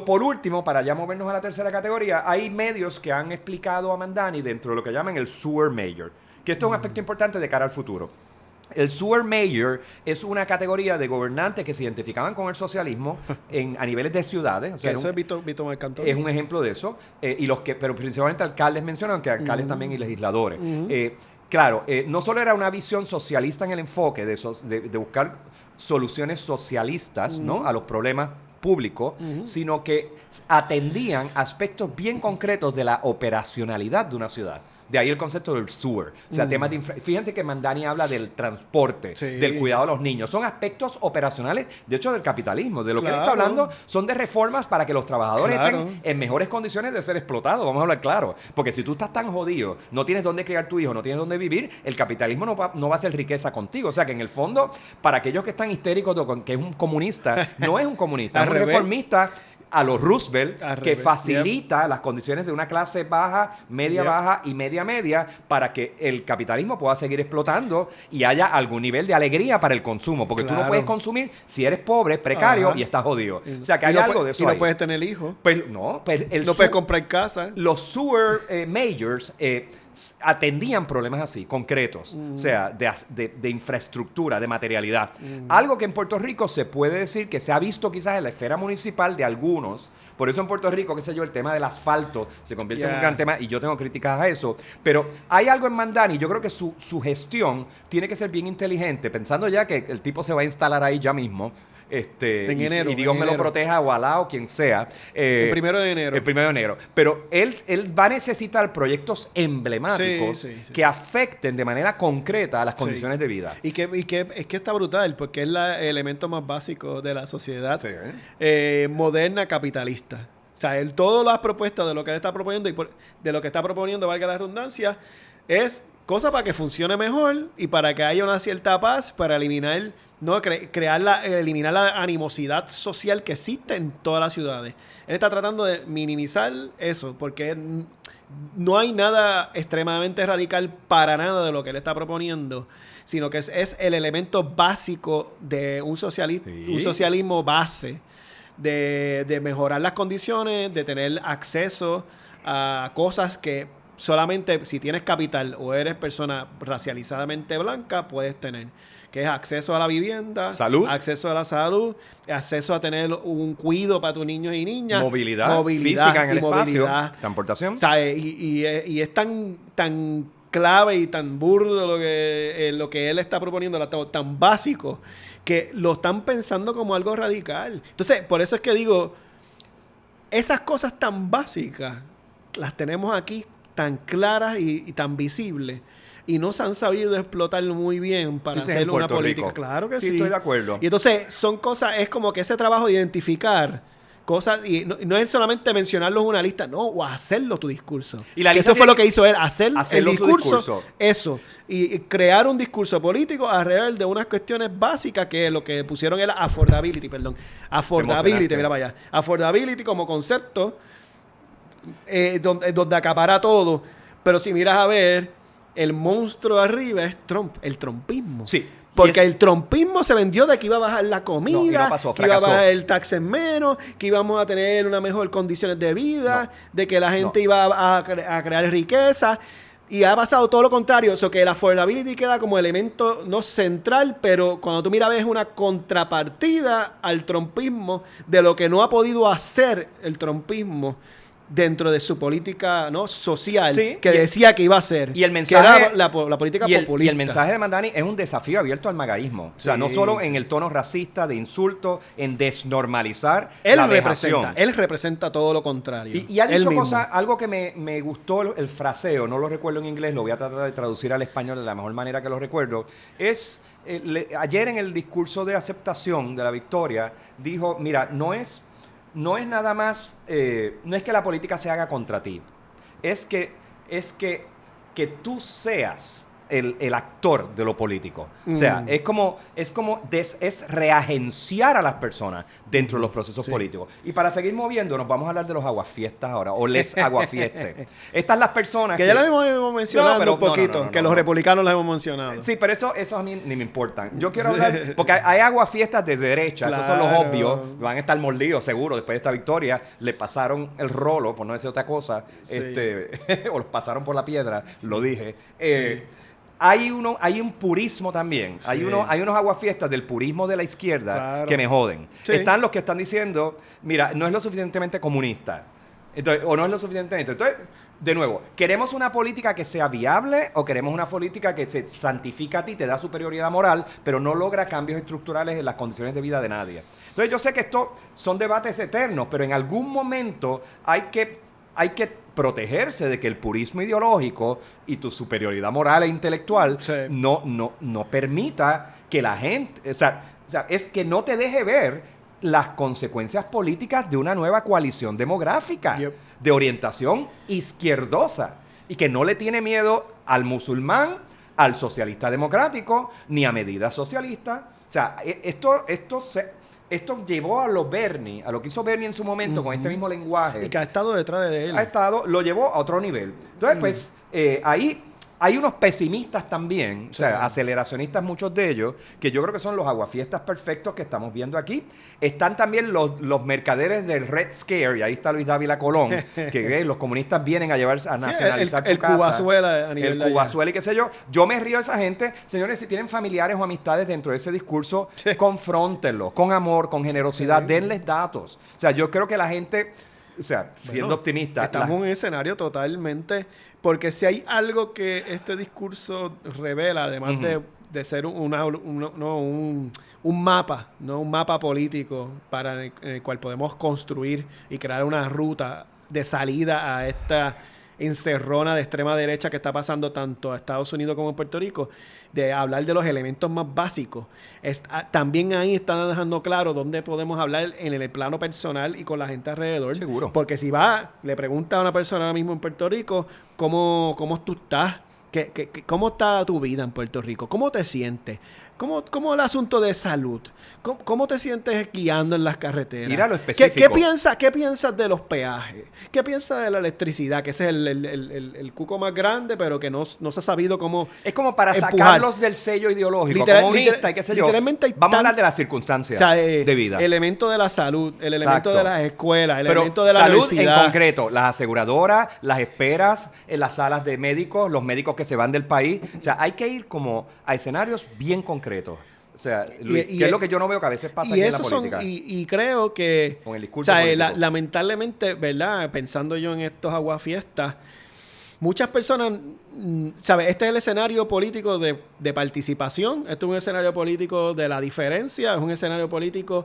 por último, para ya movernos a la tercera categoría, hay medios que han explicado a Mamdani dentro de lo que llaman el sewer mayor, que esto es un aspecto importante de cara al futuro. El sewer mayor es una categoría de gobernantes que se identificaban con el socialismo a niveles de ciudades. O sea,
eso es Vito Marcantoni.
Es un ejemplo de eso. Pero principalmente alcaldes mencionan, que alcaldes también y legisladores. Claro, no solo era una visión socialista en el enfoque de buscar soluciones socialistas, ¿no?, a los problemas públicos, sino que atendían aspectos bien concretos de la operacionalidad de una ciudad. De ahí el concepto del sewer. O sea, temas de fíjate que Mamdani habla del transporte, del cuidado de los niños. Son aspectos operacionales, de hecho, del capitalismo. De lo que él está hablando son de reformas para que los trabajadores estén en mejores condiciones de ser explotados. Vamos a hablar claro. Porque si tú estás tan jodido, no tienes dónde criar tu hijo, no tienes dónde vivir, el capitalismo no va a hacer riqueza contigo. O sea, que en el fondo, para aquellos que están histéricos que es un comunista, no es un comunista, es un reformista a los Roosevelt, que facilita las condiciones de una clase baja, media baja y media para que el capitalismo pueda seguir explotando y haya algún nivel de alegría para el consumo. Porque tú no puedes consumir si eres pobre, precario y estás jodido. O sea, que hay algo de eso.
Y no puedes tener hijos.
Pues, no
puedes comprar casa.
Los sewer majors atendían problemas así, concretos, o sea, de infraestructura, de materialidad. Algo que en Puerto Rico se puede decir que se ha visto quizás en la esfera municipal de algunos. Por eso en Puerto Rico, qué sé yo, el tema del asfalto se convierte en un gran tema y yo tengo críticas a eso. Pero hay algo en Mamdani, yo creo que su gestión tiene que ser bien inteligente, pensando ya que el tipo se va a instalar ahí ya mismo.
En enero.
Y Dios me lo proteja, Ojalá o quien sea.
El 1 de enero.
El 1 de enero. Pero él va a necesitar proyectos emblemáticos que afecten de manera concreta a las condiciones de vida.
Y que es que está brutal, porque es el elemento más básico de la sociedad moderna capitalista. O sea, todas las propuestas de lo que él está proponiendo y de lo que está proponiendo, valga la redundancia, es cosa para que funcione mejor y para que haya una cierta paz, para eliminar, eliminar la animosidad social que existe en todas las ciudades. Él está tratando de minimizar eso, porque no hay nada extremadamente radical para nada de lo que él está proponiendo, sino que es el elemento básico de un socialismo base, de mejorar las condiciones, de tener acceso a cosas que solamente si tienes capital o eres persona racializadamente blanca puedes tener, que es acceso a la vivienda,
salud,
acceso a la salud, acceso a tener un cuido para tus niños y niñas,
movilidad física en el espacio, transportación.
O sea, y es tan clave y tan burdo lo que él está proponiendo, tan básico, que lo están pensando como algo radical. Entonces, por eso es que digo, esas cosas tan básicas las tenemos aquí tan claras y tan visibles, y no se han sabido explotar muy bien para hacer una política.
Rico.
Claro que sí.
Estoy de acuerdo.
Y entonces son cosas, es como que ese trabajo de identificar cosas, y no es solamente mencionarlo en una lista, no, o hacerlo tu discurso.
Y la
que eso fue lo que hizo él, hacer el discurso, eso, y crear un discurso político alrededor de unas cuestiones básicas, que es lo que pusieron él, affordability, mira para allá, affordability como concepto, donde acapara todo. Pero si miras a ver, el monstruo de arriba es Trump, el trumpismo.
Sí.
Porque el trumpismo se vendió de que iba a bajar la comida, que iba a bajar el tax en menos, que íbamos a tener una mejor condiciones de vida, de que la gente iba a crear riqueza. Y ha pasado todo lo contrario. O sea, que el affordability queda como elemento no central, pero cuando tú miras, ves una contrapartida al trumpismo de lo que no ha podido hacer el trumpismo dentro de su política, ¿no?, social, que decía que iba a hacer.
Y el mensaje,
que era la política populista.
Y el mensaje de Mamdani es un desafío abierto al magadismo. O sea, no solo en el tono racista, de insulto, en desnormalizar la vejación.
Él representa todo lo contrario.
Y ha dicho cosas, algo que me gustó el fraseo, no lo recuerdo en inglés, lo voy a tratar de traducir al español de la mejor manera que lo recuerdo, es, ayer en el discurso de aceptación de la victoria, dijo, mira, no es no es nada más, no es que la política se haga contra ti, es que tú seas el actor de lo político. O sea, es reagenciar a las personas dentro de los procesos políticos. Y para seguir moviéndonos, vamos a hablar de los aguafiestas ahora, o les aguafiestes. Estas las personas
que ya las hemos mencionado un poquito, que los republicanos las hemos mencionado.
Sí, pero eso a mí ni me importan. Yo quiero hablar, porque hay aguafiestas de derecha, claro. Esos son los obvios, van a estar mordidos seguro después de esta victoria, le pasaron el rolo, por no decir otra cosa, sí. O los pasaron por la piedra, sí. Lo dije. Sí. Hay un purismo también. Sí. Hay unos aguafiestas del purismo de la izquierda, claro. Que me joden. Sí. Están los que están diciendo, mira, no es lo suficientemente comunista. Entonces, o no es lo suficientemente. Entonces, de nuevo, ¿queremos una política que sea viable o queremos una política que se santifica a ti, te da superioridad moral, pero no logra cambios estructurales en las condiciones de vida de nadie? Entonces, yo sé que estos son debates eternos, pero en algún momento hay que protegerse de que el purismo ideológico y tu superioridad moral e intelectual sí. no permita que la gente, o sea, es que no te deje ver las consecuencias políticas de una nueva coalición demográfica, yep. De orientación izquierdosa, y que no le tiene miedo al musulmán, al socialista democrático, ni a medidas socialistas. O sea, esto llevó a lo que hizo Bernie en su momento, con este mismo lenguaje.
Y que ha estado detrás de él.
Lo llevó a otro nivel. Entonces, pues, ahí hay unos pesimistas también, o sea, aceleracionistas muchos de ellos, que yo creo que son los aguafiestas perfectos que estamos viendo aquí. Están también los mercaderes del Red Scare, y ahí está Luis Dávila Colón, que los comunistas vienen a llevarse a nacionalizar
el Cubazuela a nivel
el Cubazuela y qué sé yo. Yo me río de esa gente. Señores, si tienen familiares o amistades dentro de ese discurso, confróntenlos con amor, con generosidad, denles datos. O sea, yo creo que la gente, o sea, siendo optimista...
Estamos en un escenario totalmente... Porque si hay algo que este discurso revela, además de ser un mapa, ¿no? Un mapa político en el cual podemos construir y crear una ruta de salida a esta encerrona de extrema derecha que está pasando tanto a Estados Unidos como en Puerto Rico, de hablar de los elementos más básicos. También ahí están dejando claro dónde podemos hablar en el plano personal y con la gente alrededor. Seguro. Porque si le pregunta a una persona ahora mismo en Puerto Rico, ¿cómo tú estás? ¿Cómo está tu vida en Puerto Rico? ¿Cómo te sientes? ¿Cómo el asunto de salud? ¿Cómo te sientes guiando en las carreteras?
Ir a lo específico.
¿Qué piensas de los peajes? ¿Qué piensas de la electricidad? Que ese es el cuco más grande, pero que no se ha sabido cómo
es como para empujar. Sacarlos del sello ideológico comunista y qué sé yo. Vamos a hablar de las circunstancias de vida.
Elemento de la salud, el elemento de las escuelas, el elemento de la universidad.
Salud en concreto, las aseguradoras, las esperas en las salas de médicos, los médicos que se van del país. O sea, hay que ir como a escenarios bien concretos. O sea, Luis, que es lo que yo no veo que a veces pasa aquí en la política.
Y creo que,
con el discurso político.
Lamentablemente, ¿verdad? Pensando yo en estos aguafiestas, muchas personas, ¿sabes? Este es el escenario político de participación. Este es un escenario político de la diferencia. Es un escenario político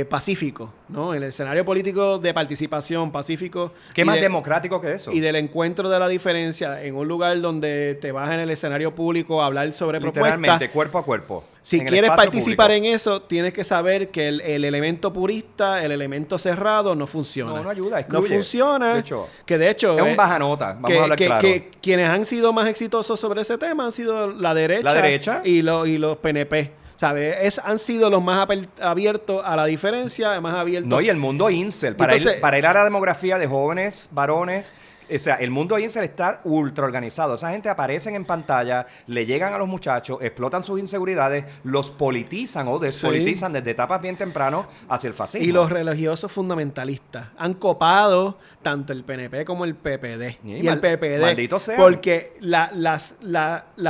pacífico, ¿no? El escenario político de participación pacífico.
¿Qué más democrático que eso?
Y del encuentro de la diferencia en un lugar donde te vas en el escenario público a hablar sobre propuestas.
Literalmente, cuerpo a cuerpo.
Si quieres participar público. En eso, tienes que saber que el elemento purista, el elemento cerrado, no funciona.
No ayuda, excluye.
No funciona.
De hecho, es un bajanota. Vamos a hablar claro.
Que quienes han sido más exitosos sobre ese tema han sido la derecha. Y los PNP. ¿Sabes? Han sido los más abiertos a la diferencia, más abiertos.
No, y el mundo incel. Para ir a la demografía de jóvenes, varones... O sea, el mundo incel está ultra organizado. Esa gente aparecen en pantalla, le llegan a los muchachos, explotan sus inseguridades, los politizan o despolitizan desde etapas bien temprano hacia el fascismo.
Y los religiosos fundamentalistas han copado tanto el PNP como el PPD. Y el PPD.
Maldito sea.
Porque las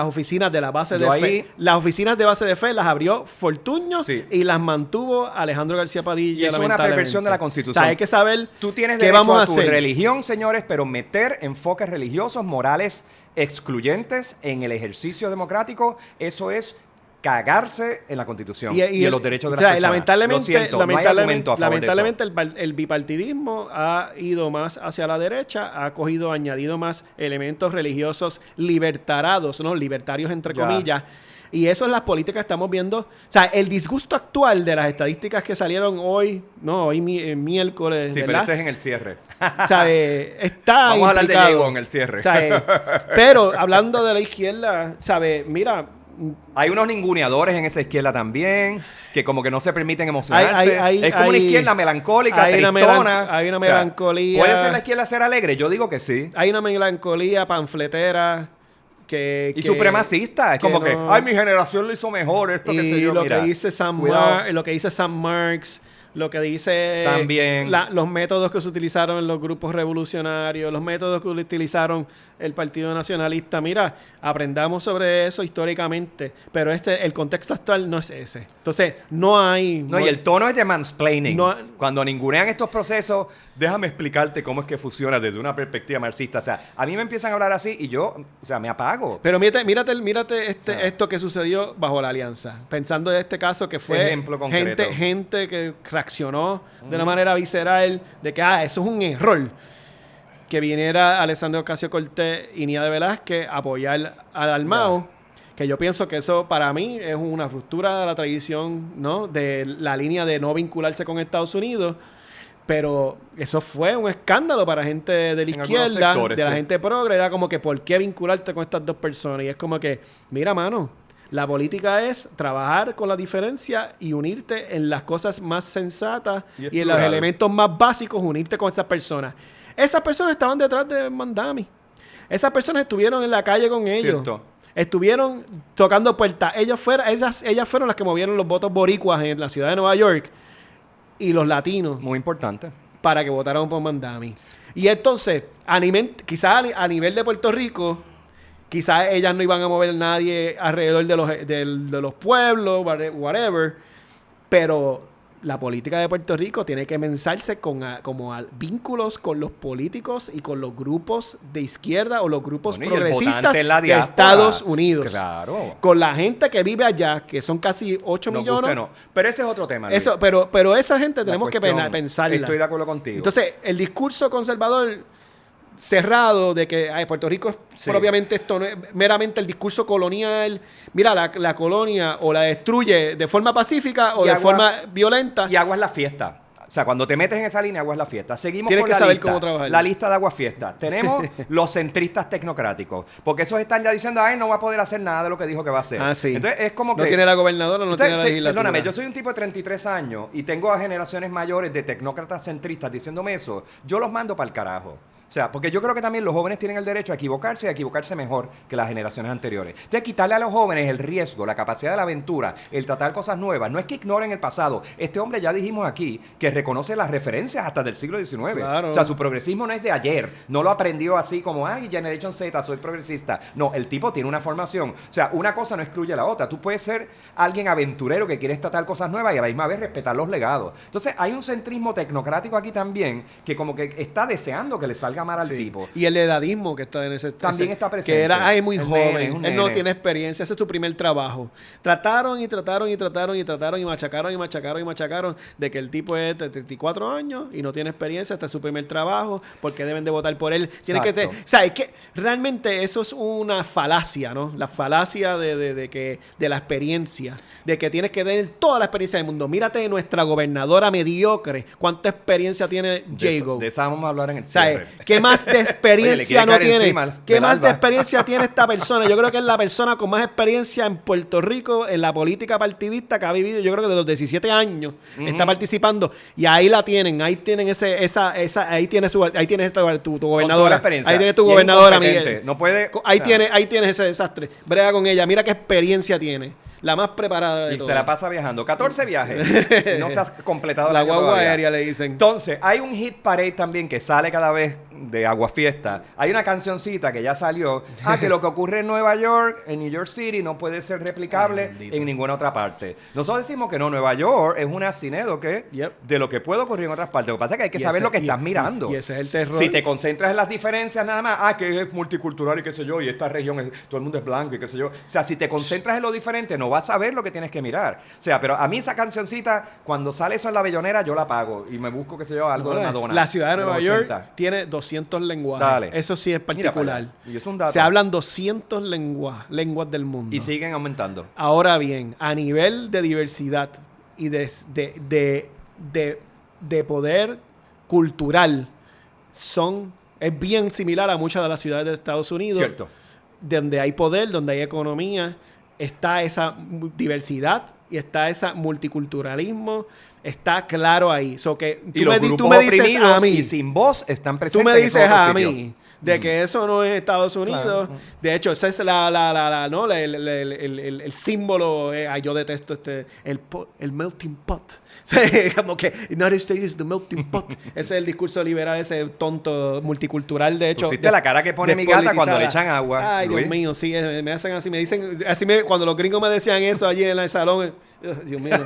oficinas de la base de fe, las oficinas de base de fe las abrió Fortuño y las mantuvo Alejandro García Padilla.
Y es una perversión de la Constitución.
O sea, hay que saber
tú tienes derecho a tu religión, señores, pero meter enfoques religiosos, morales excluyentes en el ejercicio democrático, eso es cagarse en la Constitución y en los derechos de las personas.
Lamentablemente,
lo siento, no hay argumento a favor de eso.
El bipartidismo ha ido más hacia la derecha, ha añadido más elementos religiosos libertarios, ¿no? Libertarios entre comillas. Y eso es las políticas que estamos viendo. O sea, el disgusto actual de las estadísticas que salieron hoy, miércoles,
sí,
¿verdad?
pero ese es en el cierre.
O sea, está
Vamos a hablar de Diego en el cierre. O
sea, pero hablando de la izquierda, ¿sabes? Mira...
Hay unos ninguneadores en esa izquierda también, que como que no se permiten emocionarse. Es como una izquierda melancólica, tristona.
Hay una melancolía.
¿Puede ser la izquierda ser alegre? Yo digo que sí.
Hay una melancolía panfletera y
supremacista. Es como que, ay, mi generación lo hizo mejor, esto que sé yo.
Lo que dice Sam Marx, lo que dice
también
los métodos que se utilizaron en los grupos revolucionarios, los métodos que utilizaron el Partido Nacionalista. Mira, aprendamos sobre eso históricamente, pero el contexto actual no es ese. Entonces, y
el tono es de mansplaining. Cuando ningunean estos procesos, déjame explicarte cómo es que funciona desde una perspectiva marxista. O sea, a mí me empiezan a hablar así y yo, me apago.
Pero mírate esto que sucedió bajo la alianza. Pensando en este caso que fue gente que reaccionó de una manera visceral de que, eso es un error. Que viniera Alexandria Ocasio-Cortez y Nia de Velázquez a apoyar a Dalmau, que yo pienso que eso para mí es una ruptura de la tradición, ¿no? De la línea de no vincularse con Estados Unidos, pero eso fue un escándalo para gente de la izquierda, sectores, de la gente progre. Era como que, ¿por qué vincularte con estas dos personas? Y es como que, mira, mano, la política es trabajar con la diferencia y unirte en las cosas más sensatas y en los elementos más básicos, unirte con esas personas. Esas personas estaban detrás de Mandami. Esas personas estuvieron en la calle con ellos.
Cierto.
Estuvieron tocando puertas. Ellas fueron las que movieron los votos boricuas en la ciudad de Nueva York y los latinos.
Muy importante.
Para que votaran por Mandami. Y entonces, quizás a nivel de Puerto Rico, quizás ellas no iban a mover a nadie alrededor de los pueblos, whatever, pero la política de Puerto Rico tiene que pensarse como vínculos con los políticos y con los grupos de izquierda o los grupos progresistas de Estados Unidos.
Claro.
Con la gente que vive allá, que son casi 8 millones.
No. Pero ese es otro tema, Luis.
Pero esa gente tenemos que pensarla.
Estoy de acuerdo contigo.
Entonces, el discurso conservador cerrado de que Puerto Rico es propiamente esto, no es meramente el discurso colonial. Mira, la colonia o la destruye de forma pacífica o de forma violenta.
Y agua es la fiesta. O sea, cuando te metes en esa línea, agua es la fiesta. Seguimos
Tienes
con
que
la
saber
lista.
cómo trabajar.
La lista de agua fiesta. Tenemos los centristas tecnocráticos. Porque esos están ya diciendo, no va a poder hacer nada de lo que dijo que va a hacer.
Sí.
Entonces, es como que...
No tiene la gobernadora, no tiene la legislatura.
Perdóname, yo soy un tipo de 33 años y tengo a generaciones mayores de tecnócratas centristas diciéndome eso. Yo los mando para el carajo. O sea, porque yo creo que también los jóvenes tienen el derecho a equivocarse y a equivocarse mejor que las generaciones anteriores. Entonces, quitarle a los jóvenes el riesgo, la capacidad de la aventura, el tratar cosas nuevas, no es que ignoren el pasado. Este hombre, ya dijimos aquí, que reconoce las referencias hasta del siglo XIX.
Claro.
O sea, su progresismo no es de ayer. No lo aprendió así como, Generation Z, soy progresista. No, el tipo tiene una formación. O sea, una cosa no excluye a la otra. Tú puedes ser alguien aventurero que quiere tratar cosas nuevas y a la misma vez respetar los legados. Entonces, hay un centrismo tecnocrático aquí también que como que está deseando que le salga mal al tipo.
Y el edadismo que está en ese...
También está presente.
Que era, muy joven. Él no tiene experiencia. Ese es su primer trabajo. Trataron y machacaron de que el tipo es de 34 años y no tiene experiencia. Este es su primer trabajo porque deben de votar por él. Tiene que... O sea, es que realmente eso es una falacia, ¿no? La falacia de la experiencia. De que tienes que tener toda la experiencia del mundo. Mírate nuestra gobernadora mediocre. ¿Cuánta experiencia tiene Jago?
De esa vamos a hablar en el cierre.
¿Qué más de experiencia no tiene? ¿Qué más de experiencia tiene esta persona? Yo creo que es la persona con más experiencia en Puerto Rico en la política partidista que ha vivido. Yo creo que de los 17 años está participando y ahí la tienen. Ahí tienen ahí tienes tu gobernadora. Ahí tienes tu gobernadora, Miguel.
No puede.
Ahí tienes ese desastre. Brega con ella. Mira qué experiencia tiene. La más preparada de
y
todas.
Se la pasa viajando. 14 viajes. No se ha completado
la guagua aérea, le dicen.
Entonces, hay un hit parade también que sale cada vez de Aguafiesta. Hay una cancioncita que ya salió. Que lo que ocurre en Nueva York, en New York City, no puede ser replicable en ninguna otra parte. Nosotros decimos que no, Nueva York es una sinédoque de lo que puede ocurrir en otras partes. Lo que pasa es que hay que saber lo que estás mirando.
Y ese es el terror.
Si te concentras en las diferencias nada más, que es multicultural y qué sé yo, y esta región, todo el mundo es blanco y qué sé yo. O sea, si te concentras en lo diferente, no no vas a ver lo que tienes que mirar. O sea, pero a mí esa cancioncita, cuando sale eso en la Bellonera, yo la apago y me busco, qué sé yo, algo de Madonna.
La ciudad de Nueva York tiene 200 lenguajes. Dale. Eso sí es particular.
Y es un dato.
Se hablan 200 lenguas del mundo.
Y siguen aumentando.
Ahora bien, a nivel de diversidad y de poder cultural, es bien similar a muchas de las ciudades de Estados Unidos.
Cierto.
Donde hay poder, donde hay economía, está esa diversidad y está ese multiculturalismo, está claro ahí.
Tú me dices a mí, y sin voz están presentes.
Tú me dices a mí de que eso no es Estados Unidos. Claro. De hecho, ese es el símbolo. Yo detesto el melting pot. Como que United States is the melting pot. Ese es el discurso liberal, ese tonto multicultural. De hecho,
¿viste la cara que pone mi gata cuando le echan agua?
Ay, Luis. Dios mío, sí, me hacen así, me dicen, cuando los gringos me decían eso allí en el salón, Dios mío.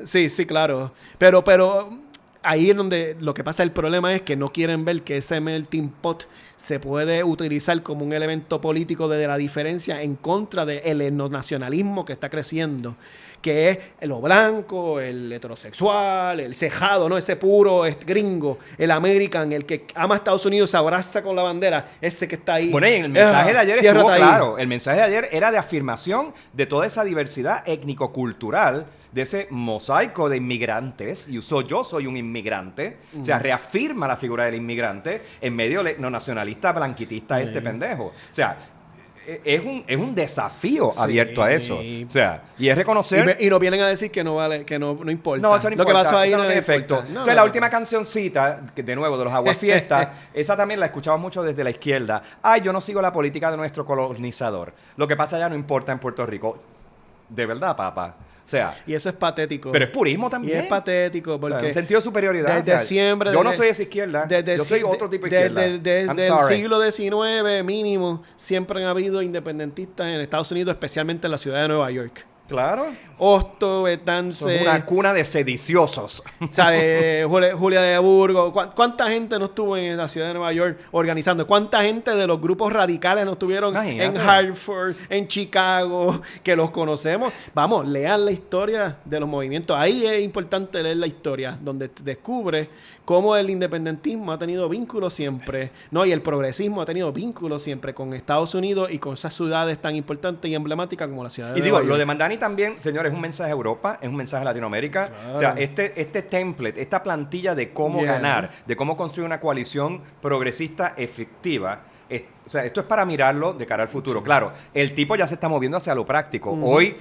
Sí, claro. Pero ahí es donde lo que pasa, el problema es que no quieren ver que ese melting pot se puede utilizar como un elemento político de la diferencia en contra del etnonacionalismo que está creciendo, que es lo blanco, el heterosexual, el cejado, ¿no? Ese puro gringo, el American, el que ama a Estados Unidos, se abraza con la bandera, ese que está ahí.
Bueno, y en el mensaje de ayer estuvo claro. El mensaje de ayer era de afirmación de toda esa diversidad étnico-cultural, de ese mosaico de inmigrantes, y yo soy un inmigrante, o sea, reafirma la figura del inmigrante en medio del etnonacionalista blanquitista pendejo. O sea, es un desafío abierto a eso. O sea, y es reconocer...
Y nos vienen a decir que no vale, que no importa.
No, eso no importa.
Lo que pasó ahí
no tiene efecto. Entonces, la última cancioncita, que de nuevo, de los Aguafiestas, esa también la escuchaba mucho desde la izquierda. Ay, yo no sigo la política de nuestro colonizador. Lo que pasa allá no importa en Puerto Rico. De verdad, papá. O sea,
y eso es patético.
Pero es purismo también.
Y es patético porque... O sea,
un sentido de superioridad.
Desde siempre...
Yo no soy esa izquierda. Yo soy otro tipo de izquierda.
Desde el siglo XIX mínimo, siempre han habido independentistas en Estados Unidos, especialmente en la ciudad de Nueva York.
Claro.
Hosto, Betance.
Son una cuna de sediciosos.
¿Sabes? Julia de Burgos. ¿Cuánta gente no estuvo en la ciudad de Nueva York organizando? ¿Cuánta gente de los grupos radicales no estuvieron en Hartford, en Chicago, que los conocemos? Vamos, lean la historia de los movimientos. Ahí es importante leer la historia, donde descubre cómo el independentismo ha tenido vínculos siempre, ¿no? Y el progresismo ha tenido vínculos siempre con Estados Unidos y con esas ciudades tan importantes y emblemáticas como la ciudad de Nueva York.
Lo de Mandani también, señores, es un mensaje a Europa, es un mensaje a Latinoamérica. Claro. O sea, este template, esta plantilla de cómo ganar, de cómo construir una coalición progresista efectiva, o sea, esto es para mirarlo de cara al futuro. Sí. Claro, el tipo ya se está moviendo hacia lo práctico. Hoy,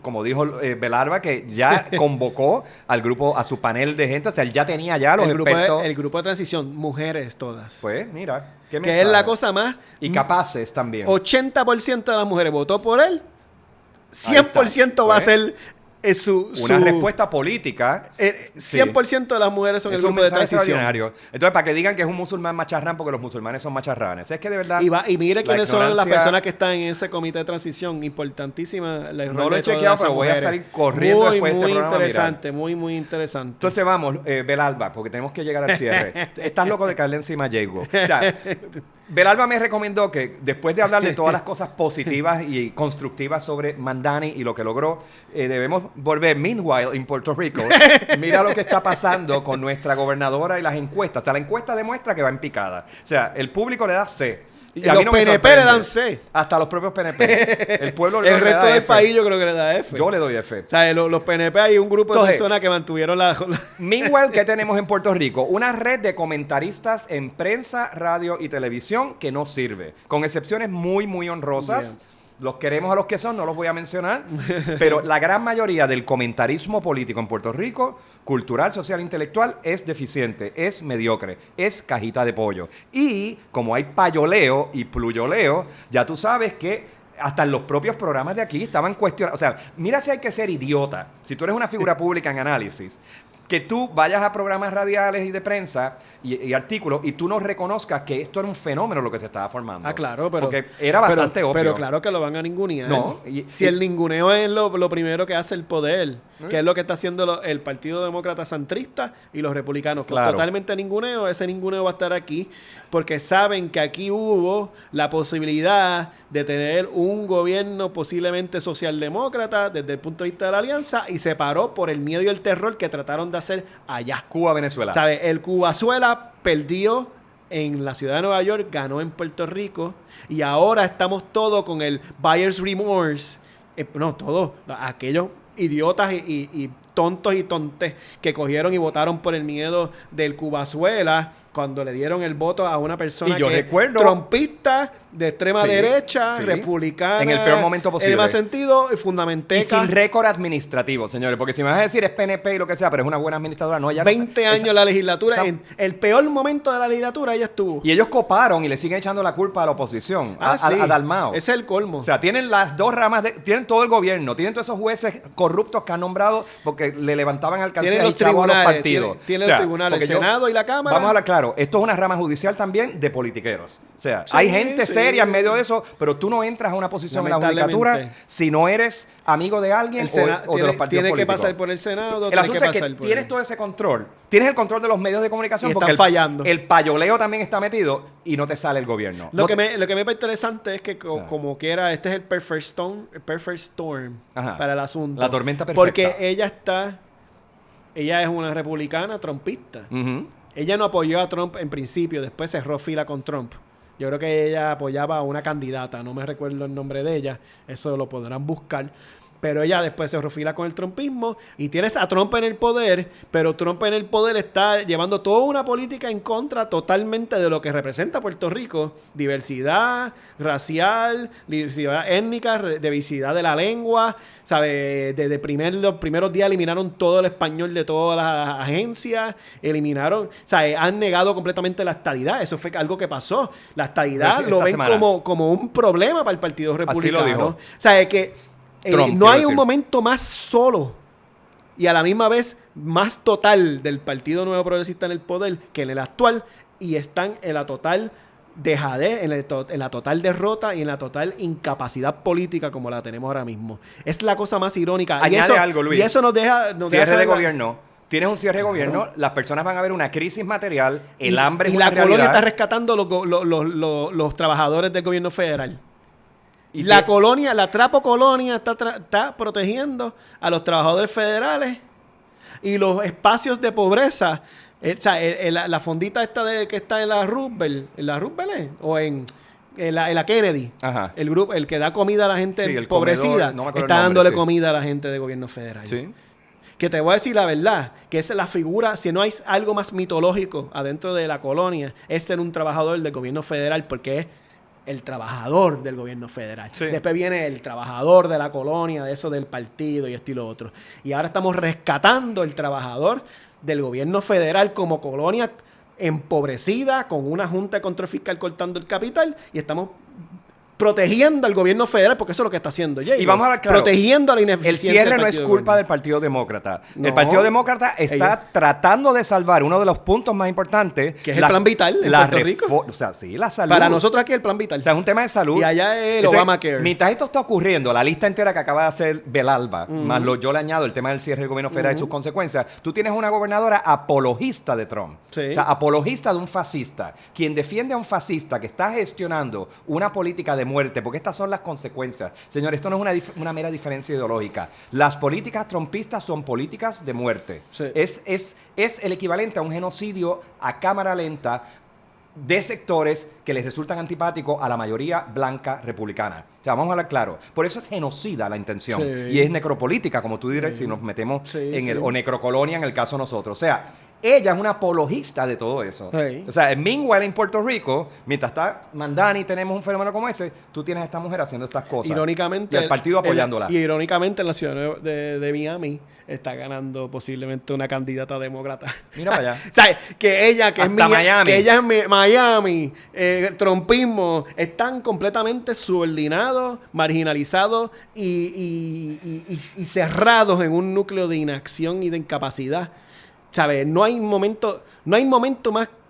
como dijo Belarba, que ya convocó al grupo, a su panel de gente. O sea, él ya tenía ya los expertos.
El grupo de transición, mujeres todas.
Pues, mira,
qué mensaje. Que es la cosa más...
Y capaces también.
80% de las mujeres votó por él. 100% va a ser...
una respuesta política.
100% de las mujeres son el grupo de transición.
Entonces, para que digan que es un musulmán macharrán, porque los musulmanes son macharranes. Es que de verdad...
Y mire quiénes son las personas que están en ese comité de transición. Importantísima.
No lo he chequeado, pero voy a salir corriendo después de este programa.
Muy interesante, muy interesante.
Entonces vamos, Belalba, porque tenemos que llegar al cierre. Estás loco de caerle encima a Jago. O sea... Belalba me recomendó que después de hablar de todas las cosas positivas y constructivas sobre Mandani y lo que logró, debemos volver. Meanwhile, en Puerto Rico, mira lo que está pasando con nuestra gobernadora y las encuestas. O sea, la encuesta demuestra que va en picada. O sea, el público le da C.
Y a los PNP le dan C.
Hasta los propios PNP. El pueblo
el resto del país yo creo que le da F.
Yo le doy F.
O sea, los PNP hay un grupo de personas que mantuvieron la...
Meanwhile, ¿qué tenemos en Puerto Rico? Una red de comentaristas en prensa, radio y televisión que no sirve. Con excepciones muy, muy honrosas. Bien. Los queremos a los que son, no los voy a mencionar. Pero la gran mayoría del comentarismo político en Puerto Rico, cultural, social, intelectual, es deficiente, es mediocre, es cajita de pollo. Y como hay payoleo y pluyoleo, ya tú sabes que hasta en los propios programas de aquí estaban cuestionando. O sea, mira si hay que ser idiota. Si tú eres una figura pública en análisis, que tú vayas a programas radiales y de prensa y artículos y tú no reconozcas que esto era un fenómeno lo que se estaba formando.
Ah, claro, pero...
Porque era bastante obvio.
Pero claro que lo van a ningunear.
No.
Si el ninguneo es lo primero que hace el poder, que es lo que está haciendo el Partido Demócrata Centrista y los republicanos. Claro. Totalmente ninguneo, ese ninguneo va a estar aquí porque saben que aquí hubo la posibilidad de tener un gobierno posiblemente socialdemócrata desde el punto de vista de la alianza y se paró por el miedo y el terror que trataron de hacer allá.
Cuba-Venezuela.
¿Sabes? El Cubazuela perdió en la ciudad de Nueva York, ganó en Puerto Rico y ahora estamos todos con el buyer's remorse. Todos aquellos idiotas y tontos y tontes que cogieron y votaron por el miedo del Cubazuela cuando le dieron el voto a una persona
que
recuerdo, trompista, de extrema derecha, republicana.
En el peor momento posible.
En el más sentido, fundamental.
Y sin récord administrativo, señores. Porque si me vas a decir es PNP y lo que sea, pero es una buena administradora, no, ella...
20 años en la legislatura. En el peor momento de la legislatura ella estuvo.
Y ellos coparon y le siguen echando la culpa a la oposición. A Dalmau.
Ese es el colmo.
O sea, tienen las dos ramas, tienen todo el gobierno, tienen todos esos jueces corruptos que han nombrado porque le levantaban alcancías y chavos a los partidos.
Tienen los tribunales, el Senado y la Cámara.
Vamos a hablar claro, esto es una rama judicial también de politiqueros. O sea, hay gente seria en medio de eso, pero tú no entras a una posición en la judicatura si no eres amigo de alguien o de los partidos políticos.
Tiene que pasar por el Senado.
El asunto es que tienes todo ese control. Tienes el control de los medios de comunicación
y
porque
fallando.
El payoleo también está metido y no te sale el gobierno.
Lo que me parece interesante es que como que este es el perfect storm para el asunto.
La tormenta perfecta.
Porque ella es una republicana trompista. Ella no apoyó a Trump en principio, después cerró fila con Trump. Yo creo que ella apoyaba a una candidata, no me recuerdo el nombre de ella, eso lo podrán buscar. Pero ella después se refila con el trumpismo y tienes a Trump en el poder, pero Trump en el poder está llevando toda una política en contra totalmente de lo que representa Puerto Rico. Diversidad racial, diversidad étnica, diversidad de la lengua. ¿Sabe? Desde los primeros días eliminaron todo el español de todas las agencias. Han negado completamente la estadidad. Eso fue algo que pasó. La estadidad lo ven como un problema para el Partido Republicano.
Así lo dijo.
O sea, que Trump, no hay un momento más solo y a la misma vez más total del Partido Nuevo Progresista en el poder que en el actual y están en la total dejadez, en la total derrota y en la total incapacidad política como la tenemos ahora mismo. Es la cosa más irónica.
Añade algo, Luis.
Y eso nos deja...
Cierre de gobierno. Tienes un cierre de gobierno, las personas van a ver una crisis material, el hambre es una realidad.
Y la colonia está rescatando los trabajadores del gobierno federal. Y la colonia, la Trapo Colonia está protegiendo a los trabajadores federales y los espacios de pobreza. La fondita esta que está en la Roosevelt, o en la Kennedy.
Ajá.
El grupo, el que da comida a la gente empobrecida, está dándole comida a la gente del gobierno federal.
Sí.
Que te voy a decir la verdad, que esa es la figura, si no hay algo más mitológico adentro de la colonia, es ser un trabajador del gobierno federal, porque es el trabajador del gobierno federal. Sí. Después viene el trabajador de la colonia, de eso del partido y esto y lo otro. Y ahora estamos rescatando el trabajador del gobierno federal como colonia empobrecida, con una junta de control fiscal cortando el capital, y estamos protegiendo al gobierno federal, porque eso es lo que está haciendo Jay.
Y vamos a ver, claro,
protegiendo a la ineficiencia.
El cierre no es culpa del Partido Demócrata. No, el Partido Demócrata está tratando de salvar uno de los puntos más importantes,
que es el plan vital en Puerto Rico.
O sea, sí, la salud.
Para nosotros aquí el plan vital.
O sea, es un tema de salud.
Y allá es el Obamacare.
Mientras esto está ocurriendo, la lista entera que acaba de hacer Belalba, más yo le añado el tema del cierre del gobierno federal y sus consecuencias, tú tienes una gobernadora apologista de Trump.
Sí.
O sea, apologista de un fascista. Quien defiende a un fascista que está gestionando una política de muerte, porque estas son las consecuencias. Señor, esto no es una mera diferencia ideológica. Las políticas trumpistas son políticas de muerte.
Sí.
Es el equivalente a un genocidio a cámara lenta de sectores que les resultan antipáticos a la mayoría blanca republicana. O sea, vamos a hablar claro. Por eso es genocida la intención. Sí. Y es necropolítica, como tú dirás, si nos metemos o necrocolonia en el caso de nosotros. O sea, ella es una apologista de todo eso. O sea, en Meanwhile, en Puerto Rico, mientras está Mandani, tenemos un fenómeno como ese, tú tienes a esta mujer haciendo estas cosas.
Irónicamente.
Y el partido apoyándola.
Y irónicamente, en la ciudad de Miami está ganando posiblemente una candidata demócrata.
Mira para allá.
O sea, que ella, que
hasta
es
Miami.
Que ella es Miami, trumpismo, están completamente subordinados, marginalizados y cerrados en un núcleo de inacción y de incapacidad. ¿sabes? No hay momento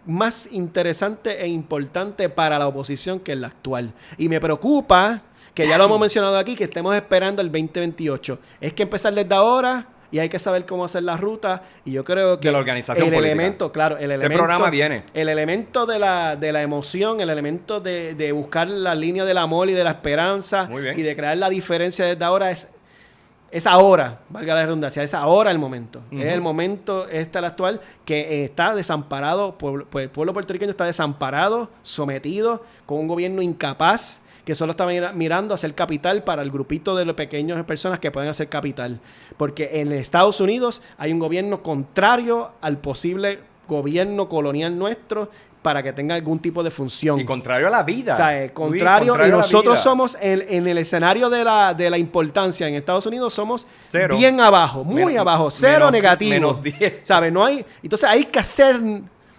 más interesante e importante para la oposición que el actual. Y me preocupa, que ya lo hemos mencionado aquí, que estemos esperando el 2028. Es que empezar desde ahora y hay que saber cómo hacer la ruta. Y yo creo que
de la organización política.
Ese
programa viene.
El elemento de la emoción, el elemento de buscar la línea del amor y de la esperanza y de crear la diferencia desde ahora es ahora, valga la redundancia, es ahora el momento. Es el momento, el actual, que está desamparado, el pueblo puertorriqueño está desamparado, sometido, con un gobierno incapaz, que solo está mirando a hacer capital para el grupito de los pequeños personas que pueden hacer capital. Porque en Estados Unidos hay un gobierno contrario al posible gobierno colonial nuestro, para que tenga algún tipo de función.
Y contrario a la vida.
O sea, contrario y nosotros somos en el escenario de la importancia en Estados Unidos somos cero. Bien abajo, muy abajo, cero negativo.
Menos 10.
¿Sabes? No hay, entonces hay que hacer,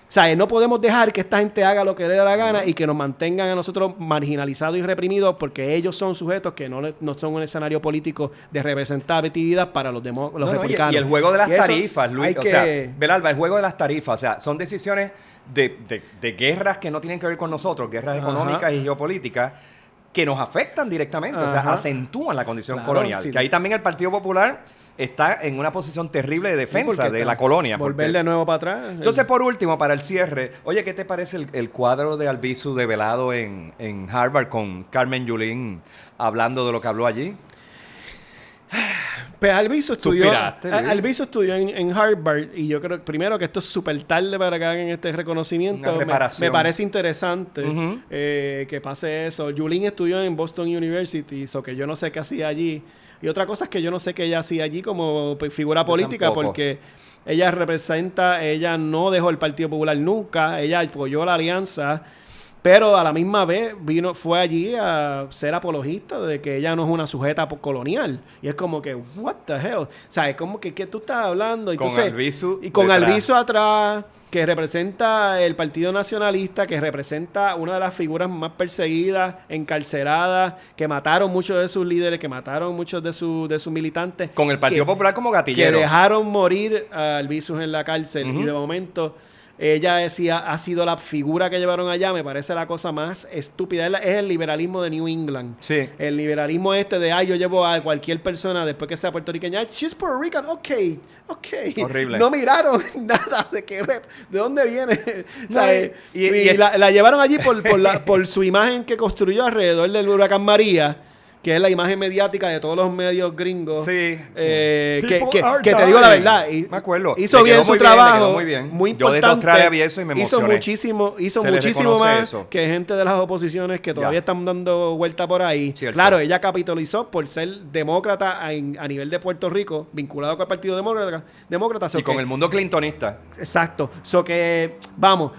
¿sabes? No podemos dejar que esta gente haga lo que le dé la gana y que nos mantengan a nosotros marginalizados y reprimidos porque ellos son sujetos que no son un escenario político de representatividad para los republicanos.
Y el juego de las tarifas, Luis. Belalba, el juego de las tarifas, o sea, son decisiones de guerras que no tienen que ver con nosotros, guerras económicas y geopolíticas, que nos afectan directamente, o sea, acentúan la condición colonial. Sí. Que ahí también el Partido Popular está en una posición terrible de defensa de la colonia.
Volver de nuevo para atrás.
Entonces, por último, para el cierre, oye, ¿qué te parece el cuadro de Albizu develado en Harvard con Carmen Yulín hablando de lo que habló allí?
Pues Albizu estudió en Harvard y yo creo primero que esto es súper tarde para que hagan este reconocimiento. Me parece interesante que pase eso. Yulín estudió en Boston University, so que yo no sé qué hacía allí. Y otra cosa es que yo no sé qué ella hacía allí como figura política porque ella no dejó el Partido Popular nunca, ella apoyó la alianza. Pero a la misma vez fue allí a ser apologista de que ella no es una sujeta colonial. Y es como que, what the hell? O sea, es como que ¿qué tú estás hablando?
Con Albizu
y con Albizu atrás, que representa el Partido Nacionalista, que representa una de las figuras más perseguidas, encarceladas, que mataron muchos de sus líderes, que mataron muchos de sus militantes.
Con el Partido Popular como gatillero.
Que dejaron morir a Albizu en la cárcel. Y de momento ella ha sido la figura que llevaron allá. Me parece la cosa más estúpida. Es el liberalismo de New England.
Sí.
El liberalismo yo llevo a cualquier persona después que sea puertorriqueña. She's Puerto Rican. Ok.
Horrible.
No miraron nada de dónde viene. La llevaron allí por su imagen que construyó alrededor del huracán María, que es la imagen mediática de todos los medios gringos.
Sí.
Que te digo la verdad.
Me acuerdo.
Hizo bien su trabajo.
Muy bien.
Muy importante.
Yo de Australia vi eso y me emocioné.
Hizo muchísimo más que gente de las oposiciones que todavía están dando vuelta por ahí.
Cierto.
Claro, ella capitalizó por ser demócrata a nivel de Puerto Rico, vinculado con el Partido Demócrata.
Y con el mundo clintonista.
Exacto. Vamos.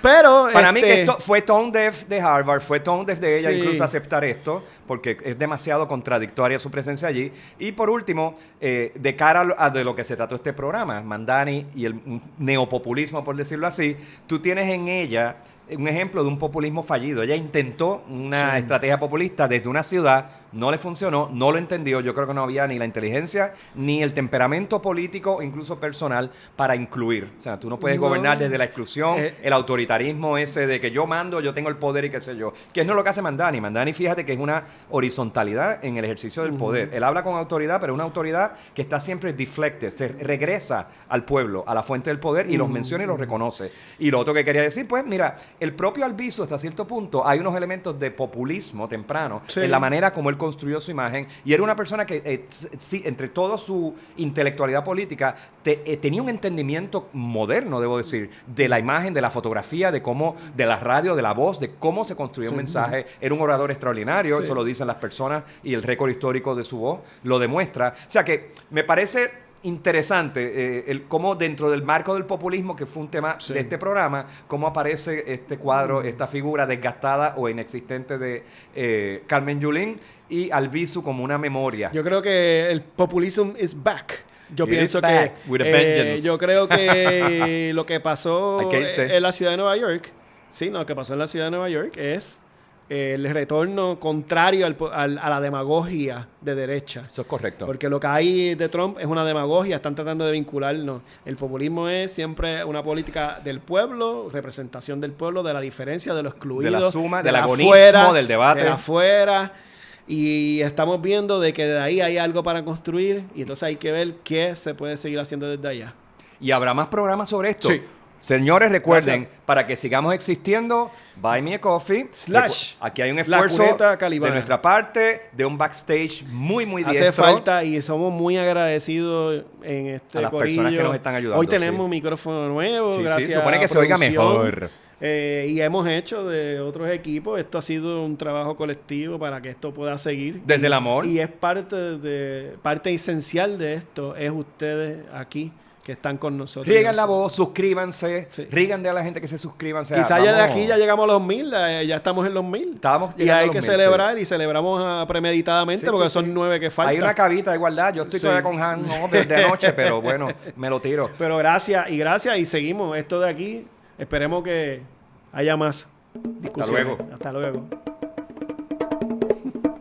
Pero
para mí que esto fue tone deaf de Harvard, fue tone deaf de ella incluso aceptar esto, porque es demasiado contradictoria su presencia allí. Y por último, de cara a de lo que se trató este programa, Mamdani y el neopopulismo, por decirlo así, tú tienes en ella un ejemplo de un populismo fallido. Ella intentó una estrategia populista desde una ciudad, no le funcionó, no lo entendió. Yo creo que no había ni la inteligencia, ni el temperamento político, incluso personal, para incluir. O sea, tú no puedes gobernar desde la exclusión, el autoritarismo ese de que yo mando, yo tengo el poder y qué sé yo. Que no es lo que hace Mamdani. Mamdani, fíjate que es una horizontalidad en el ejercicio del poder. Él habla con autoridad, pero una autoridad que está siempre deflected, se regresa al pueblo, a la fuente del poder y los menciona y los reconoce. Y lo otro que quería decir, pues, mira, el propio Albizu, hasta cierto punto, hay unos elementos de populismo temprano en la manera como él construyó su imagen. Y era una persona que, entre toda su intelectualidad política, tenía un entendimiento moderno, debo decir, de la imagen, de la fotografía, de cómo, de la radio, de la voz, de cómo se construía un mensaje. Era un orador extraordinario, eso lo dicen las personas, y el récord histórico de su voz lo demuestra. O sea que me parece interesante cómo dentro del marco del populismo, que fue un tema de este programa, cómo aparece este cuadro, esta figura desgastada o inexistente de Carmen Yulín y Albizu como una memoria.
Yo creo que el populism is back. Yo pienso que yo creo que lo que pasó en la ciudad de Nueva York, lo que pasó en la ciudad de Nueva York es el retorno contrario a la demagogia de derecha.
Eso es correcto.
Porque lo que hay de Trump es una demagogia, están tratando de vincularnos. El populismo es siempre una política del pueblo, representación del pueblo, de la diferencia, de lo excluido,
de la suma, del agonismo, del debate.
De afuera. Y estamos viendo de que de ahí hay algo para construir y entonces hay que ver qué se puede seguir haciendo desde allá.
¿Y habrá más programas sobre esto?
Sí.
Señores, recuerden, para que sigamos existiendo, Buy Me a Coffee.
/
Aquí hay un esfuerzo de nuestra parte, de un backstage muy, muy diestro.
Hace falta y somos muy agradecidos en este
a las
corillo.
Personas que nos están ayudando.
Hoy tenemos un micrófono nuevo, gracias.
Sí, supone que se oiga mejor.
Y hemos hecho de otros equipos. Esto ha sido un trabajo colectivo para que esto pueda seguir.
Desde el amor.
Y es parte esencial de esto, es ustedes aquí que están con nosotros.
Riegan la voz, suscríbanse. Sí. Ríganle a la gente que se suscriban.
Quizás ya de aquí ya llegamos a los 1000, ya estamos en los 1000.
Y
hay que celebrar y celebramos premeditadamente porque son 9 que faltan.
Hay una cabita de igualdad. Yo estoy todavía con Han desde anoche, pero bueno, me lo tiro.
Pero gracias y seguimos. Esto de aquí, esperemos que haya más discusiones.
Hasta luego.
Hasta luego.